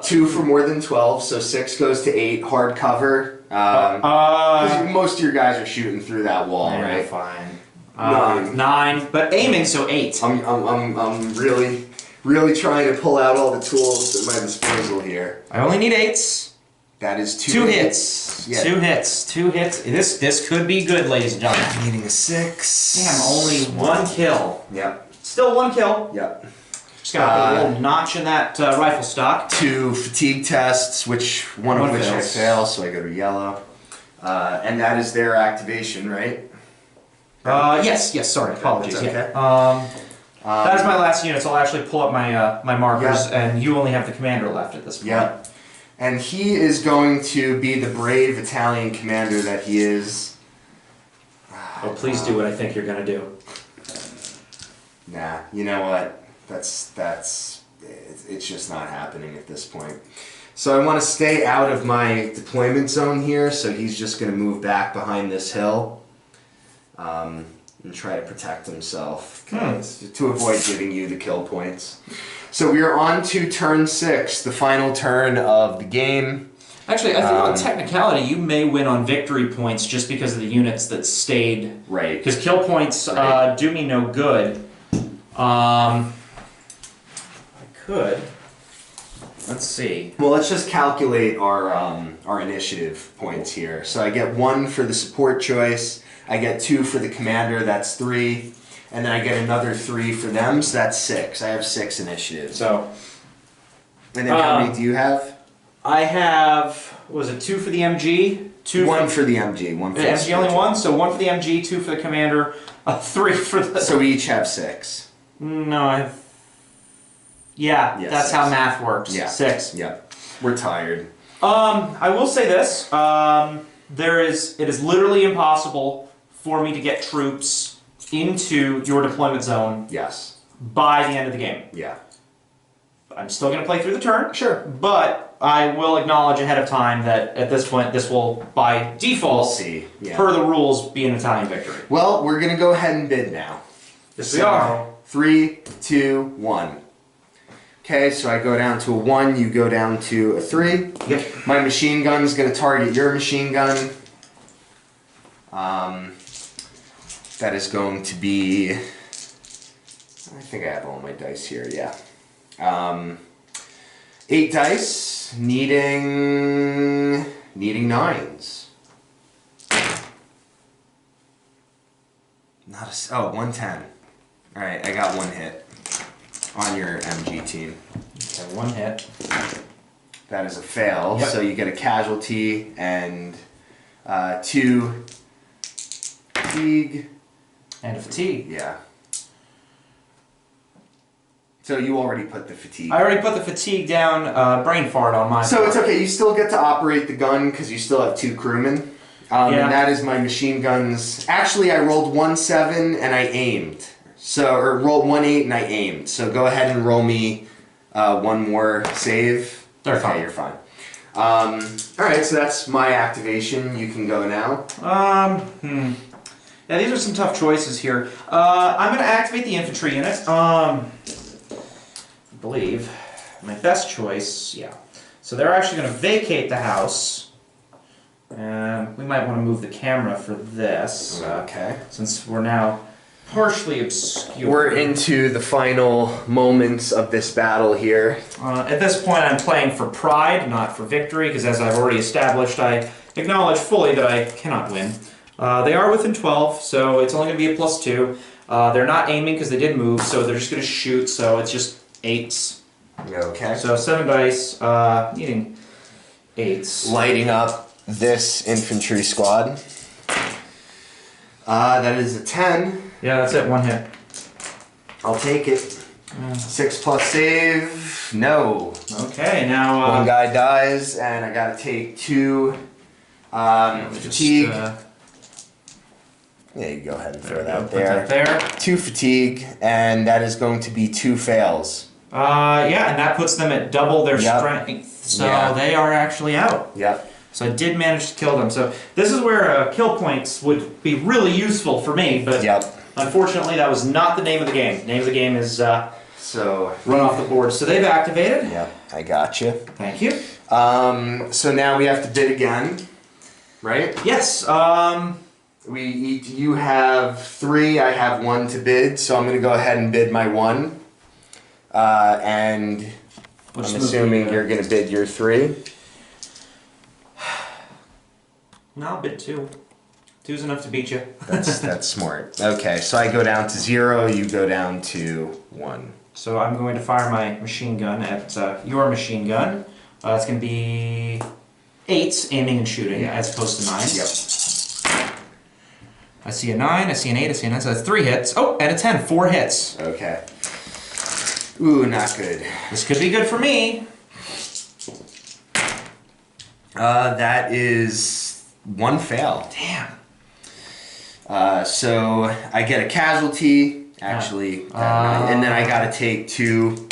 2 for more than 12, so 6 goes to 8. Hard cover. 'Cause most of your guys are shooting through that wall,
yeah,
right?
Fine.
9.
9, but aiming, so 8.
I'm really trying to pull out all the tools at my disposal here.
I only need 8s.
That is 2
2 hits.
Yeah.
2 hits. 2 hits. This could be good, ladies and gentlemen.
Needing a 6.
Damn, only 1 kill.
Yep.
Still 1 kill.
Yep.
Just gotta put a little notch in that rifle stock.
2 fatigue tests, one of which I
fails.
fail, so I go to yellow. And that is their activation, right?
Yes, sorry, apologies.
that's okay.
Yeah. That is my last unit, so I'll actually pull up my my markers,
Yeah.
and you only have the commander left at this point.
Yeah. And he is going to be the brave Italian commander that he is.
Oh, please do what I think you're gonna do.
Nah, you know what? It's just not happening at this point. So I want to stay out of my deployment zone here, so he's just going to move back behind this hill and try to protect himself to avoid giving you the kill points. So we are on to turn 6, the final turn of the game.
Actually, I think on technicality, you may win on victory points just because of the units that stayed.
Right.
Because kill points do me no good. I could. Let's see.
Well, let's just calculate our initiative points here. So I get 1 for the support choice, I get 2 for the commander, that's 3, and then I get another 3 for them, so that's 6. I have 6 initiatives.
So,
And then how many do you have?
I have, what was it, 2 for the MG?
1 for the MG. 1 for
The
the
MG only 1, so 1 for the MG, 2 for the commander, 3 for the...
So we each have 6.
No, I have... Yeah,
Yes,
that's
6.
how math works.
Yeah.
6.
Yep. We're tired.
I will say this. It is literally impossible for me to get troops into your deployment zone
Yes.
by the end of the game.
Yeah.
I'm still going to play through the turn.
Sure.
But I will acknowledge ahead of time that at this point this will, by default,
We'll see. Yeah.
per the rules, be an Italian victory.
Well, we're going to go ahead and bid now.
Yes, we are.
3, 2, 1. Okay, so I go down to a 1, you go down to a 3.
Yep.
My machine gun's going to target your machine gun. That is going to be... I think I have all my dice here, yeah. 8 dice, needing 9s. Not a... Oh, 110. Alright, I got 1 hit on your MG team.
Okay, 1 hit.
That is a fail,
Yep.
so you get a casualty and 2 fatigue.
And a fatigue.
Yeah. So you already put the fatigue.
I already put the fatigue down, brain fart on my
So it's okay, you still get to operate the gun because you still have 2 crewmen. And that is my machine guns. Actually, I rolled 1-7 and I aimed. So, or rolled 1-8 and I aimed. So go ahead and roll me 1 more save.
They're fine.
You're fine. Alright, so that's my activation. You can go now.
Yeah, these are some tough choices here. I'm going to activate the infantry unit. I believe my best choice, yeah. So they're actually going to vacate the house. And we might want to move the camera for this.
Okay.
Since we're now partially obscured.
We're into the final moments of this battle here.
At this point, I'm playing for pride, not for victory, because as I've already established, I acknowledge fully that I cannot win. They are within 12, so it's only going to be a +2. They're not aiming because they did move, so they're just going to shoot, so it's just 8s.
Okay.
So 7 dice, needing 8s.
Lighting up this infantry squad. That is a 10.
Yeah, that's it, 1 hit.
I'll take it. 6 plus save. No.
Okay, now...
One guy dies, and I gotta take 2 fatigue. Yeah, you go ahead and throw that there. 2 fatigue, and that is going to be 2 fails.
Yeah, and that puts them at double their strength. So they are actually out.
Yep.
So I did manage to kill them. So this is where kill points would be really useful for me, but unfortunately that was not the name of the game. The name of the game is
so
run off the board. So they've activated.
Yep, I got you.
Thank you.
So now we have to bid again, right?
Yes.
You have 3, I have 1 to bid, so I'm going to go ahead and bid my 1. And I'm assuming you're going to bid your 3.
No, I'll bid 2. 2's enough to beat you.
That's smart. Okay, so I go down to 0, you go down to 1.
So I'm going to fire my machine gun at your machine gun. It's going to be 8 aiming and shooting as opposed to 9.
Yep.
I see a 9, I see an 8, I see a 9, so that's 3 hits. Oh, and a 10, 4 hits.
Okay. Ooh, not good.
This could be good for me.
That is 1 fail.
Damn.
So I get a casualty, actually, and then I gotta take 2.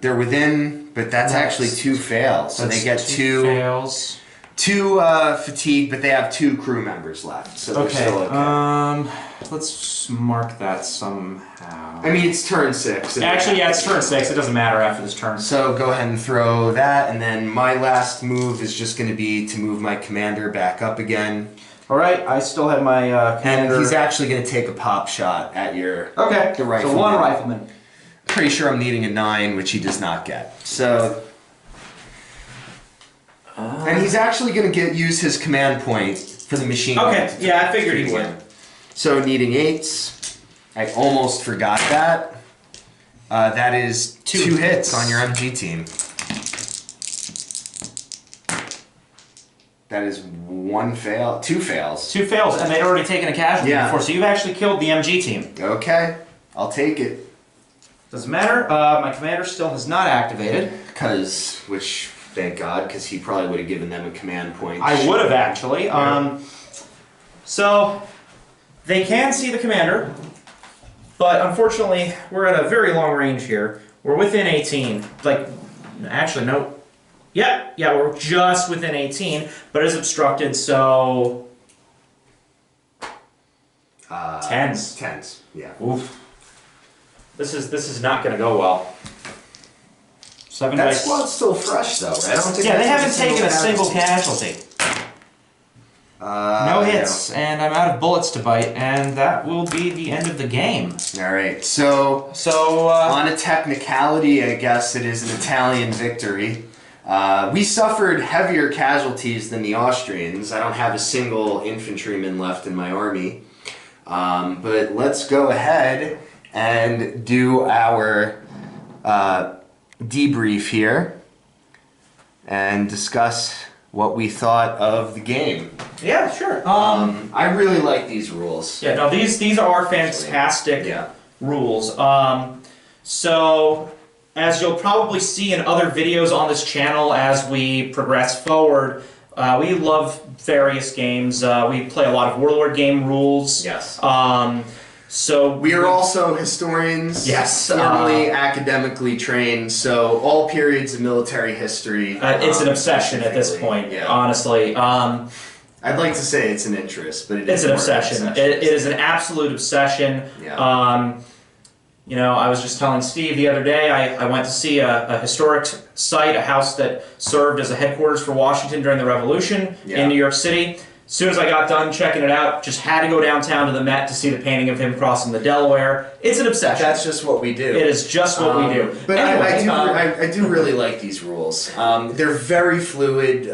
They're within, but that's actually 2 fails. So they get 2
fails.
2 fatigue, but they have 2 crew members left. So they're still okay.
Let's mark that somehow.
I mean, it's turn 6.
Actually, yeah, it's turn 6. It doesn't matter after this turn.
So go ahead and throw that, and then my last move is just going to be to move my commander back up again.
All right, I still have my commander.
And he's actually going to take a pop shot at your
the rifleman. So 1 rifleman.
Pretty sure I'm needing a 9, which he does not get. So, and he's actually going to use his command point for the machine gun.
Okay, yeah, I figured he would.
So needing 8s. I almost forgot that. That is 2 hits on your MG team. That is 1 fail, 2 fails.
2 fails, and they'd already taken a casualty before, so you've actually killed the MG team.
Okay, I'll take it.
Doesn't matter. My commander still has not activated.
Which, thank God, because he probably would have given them a command point.
I would have actually. So they can see the commander, but unfortunately, we're at a very long range here. We're within 18. Like, actually, no. Yeah, we're just within 18, but it's obstructed, so 10s.
10s, yeah.
Oof. This is not going to go well. 7
That
dice.
squad's still fresh, though, right? I don't think
they haven't taken a single casualty. No hits, and I'm out of bullets to bite, and that will be the end of the game.
All right, so on a technicality, I guess it is an Italian victory. We suffered heavier casualties than the Austrians. I don't have a single infantryman left in my army. But let's go ahead and do our debrief here and discuss what we thought of the game.
Yeah, sure.
I really like these rules.
Yeah, no, these are fantastic rules. So, as you'll probably see in other videos on this channel as we progress forward, we love various games. We play a lot of Warlord game rules.
Yes.
So
we are also historians.
Yes.
Formally academically trained, so all periods of military history.
It's an obsession at this point, honestly.
I'd like to say it's an interest, but it's
an obsession. It is an absolute obsession.
Yeah.
You know, I was just telling Steve the other day, I went to see a historic site, a house that served as a headquarters for Washington during the Revolution in New York City. As soon as I got done checking it out, just had to go downtown to the Met to see the painting of him crossing the Delaware. It's an obsession.
That's just what we do.
It is just what we do.
But
anyway,
I do really like these rules. They're very fluid,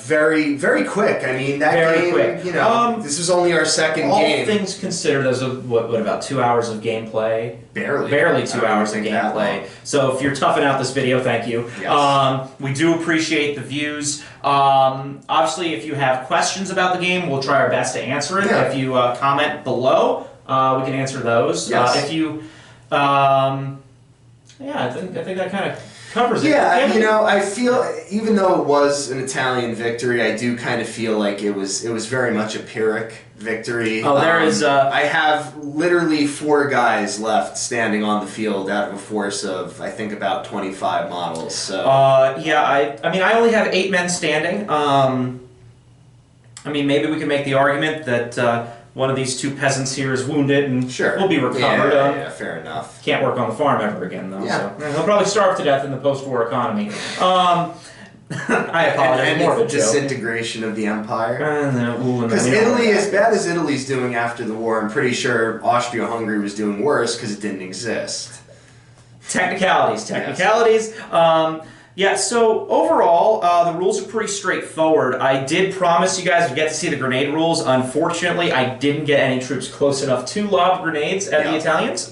very very quick. I mean, that
very
game,
quick.
you know, this is only our second game.
All things considered, those are what about 2 hours of gameplay?
Barely
2 hours of gameplay. So if you're toughing out this video, thank you. Yes. We do appreciate the views. Obviously, if you have questions about the game, we'll try our best to answer it.
Yeah.
If you comment below, we can answer those.
Yes.
If you, yeah, I think that kind of covers it.
Yeah, you know, I feel, even though it was an Italian victory, I do kind of feel like it was very much a Pyrrhic victory.
Oh, there is.
I have literally 4 guys left standing on the field out of a force of, I think, about 25 models. So.
Yeah, I mean, I only have 8 men standing. I mean, maybe we can make the argument that one of these 2 peasants here is wounded and will be recovered.
Yeah, fair enough.
Can't work on the farm ever again, though.
Yeah.
So he'll probably starve to death in the post-war economy. I apologize.
And
more of a
the disintegration of the empire. Because Italy, as bad as Italy's doing after the war, I'm pretty sure Austro-Hungary was doing worse because it didn't exist.
Technicalities. Yes. Yeah, so overall, the rules are pretty straightforward. I did promise you guys would get to see the grenade rules. Unfortunately, I didn't get any troops close enough to lob grenades at the Italians.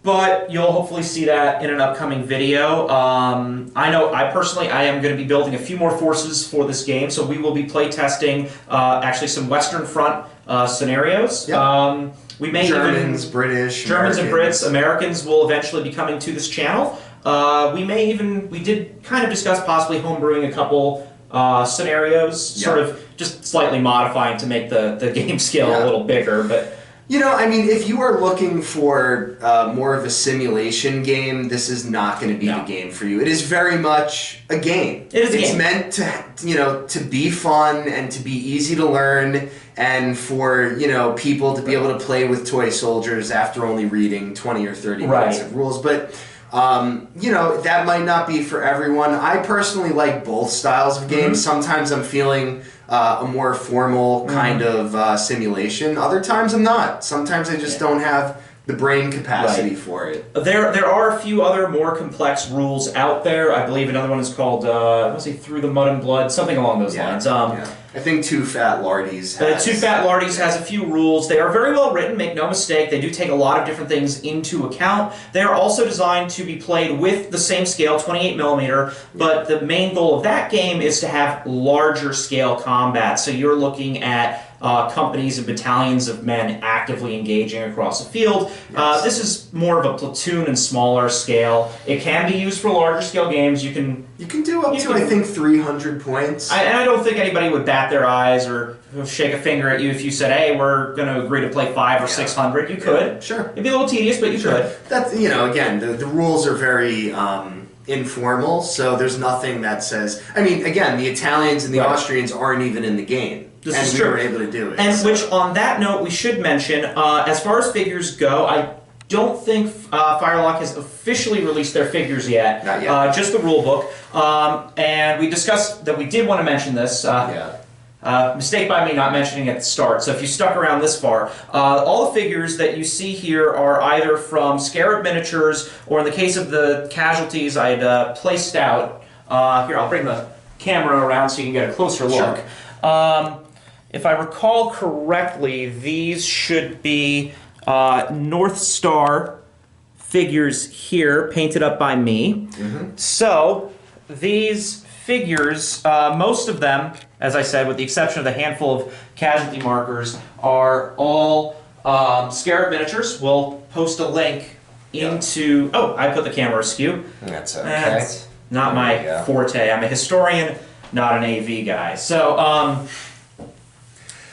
But you'll hopefully see that in an upcoming video. I know, personally, I am going to be building a few more forces for this game, so we will be play testing actually some Western Front scenarios.
Yep.
We may
British,
Germans and Brits, Americans will eventually be coming to this channel. We did kind of discuss possibly homebrewing a couple scenarios, sort of just slightly modifying to make the game scale a little bigger, but...
You know, I mean, if you are looking for more of a simulation game, this is not going to be the game for you. It is very much a game.
It is a game.
It's meant to, you know, to be fun and to be easy to learn, and for, you know, people to be able to play with toy soldiers after only reading 20 or 30 minutes of rules. But, you know, that might not be for everyone. I personally like both styles of games. Sometimes I'm feeling a more formal kind of simulation. Other times I'm not. Sometimes I just don't have the brain capacity for it.
There are a few other more complex rules out there. I believe another one is called, let's see, Through the Mud and Blood, something along those lines.
I think Too Fat Lardies has...
Too Fat Lardies has a few rules. They are very well written, make no mistake. They do take a lot of different things into account. They are also designed to be played with the same scale, 28mm, but the main goal of that game is to have larger scale combat. So you're looking at companies and battalions of men actively engaging across the field. This is more of a platoon and smaller scale. It can be used for larger scale games. You can
do up to, I think, 300 points.
And I don't think anybody would bat their eyes or shake a finger at you if you said, hey, we're going to agree to play 500 or 600. You could.
Sure.
It'd be a little tedious, but you could.
That's, you know, again, the rules are very informal, so there's nothing that says... I mean, again, the Italians and the Austrians aren't even in the game.
This
and
is
we
true.
were able to do it.
And which, on that note, we should mention, as far as figures go, I don't think Firelock has officially released their figures yet.
Not yet.
Just the rule book. And we discussed that we did want to mention this. Mistake by me not mentioning it at the start. So if you stuck around this far, all the figures that you see here are either from Scarab Miniatures, or in the case of the casualties, I had placed out. Here, I'll bring the camera around so you can get a closer look.
Sure.
If I recall correctly, these should be North Star figures here, painted up by me. So, these figures, most of them, as I said, with the exception of the handful of casualty markers, are all Scarab Miniatures. We'll post a link into... Oh, I put the camera askew.
That's okay.
That's not my forte. I'm a historian, not an AV guy. So,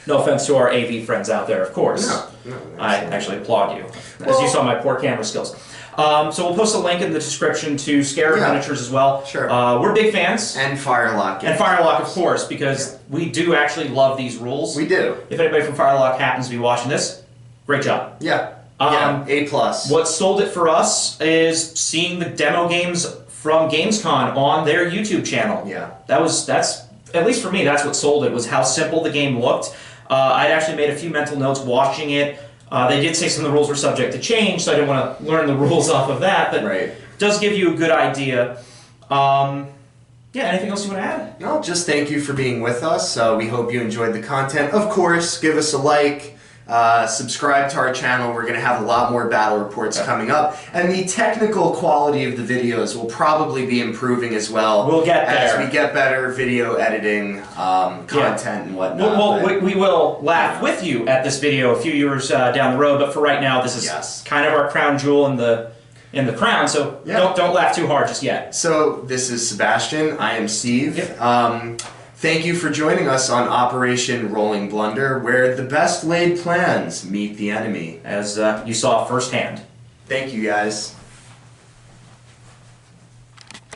no offense to our AV friends out there, of course.
No,
I actually applaud you, as you saw my poor camera skills. So we'll post a link in the description to Scarab Miniatures as well.
Sure.
We're big fans.
And Firelock.
And Firelock, of course, because we do actually love these rules.
We do.
If anybody from Firelock happens to be watching this, great job.
Yeah. A+.
What sold it for us is seeing the demo games from Gamescom on their YouTube channel.
Yeah.
That's at least for me, that's what sold it, was how simple the game looked. I'd actually made a few mental notes watching it. They did say some of the rules were subject to change, so I didn't want to learn the rules off of that, but
Right.
it does give you a good idea. Yeah, anything else you want to add?
No, just thank you for being with us. We hope you enjoyed the content. Of course, give us a like, subscribe to our channel. We're going to have a lot more battle reports coming up. And the technical quality of the videos will probably be improving as well.
We'll get there.
As we get better video editing, content and whatnot.
We will laugh with you at this video a few years down the road, but for right now, this is kind of our crown jewel in the crown, so don't laugh too hard just yet.
So this is Sebastian, I am Steve. Thank you for joining us on Operation Rolling Blunder, where the best laid plans meet the enemy.
As you saw firsthand.
Thank you guys.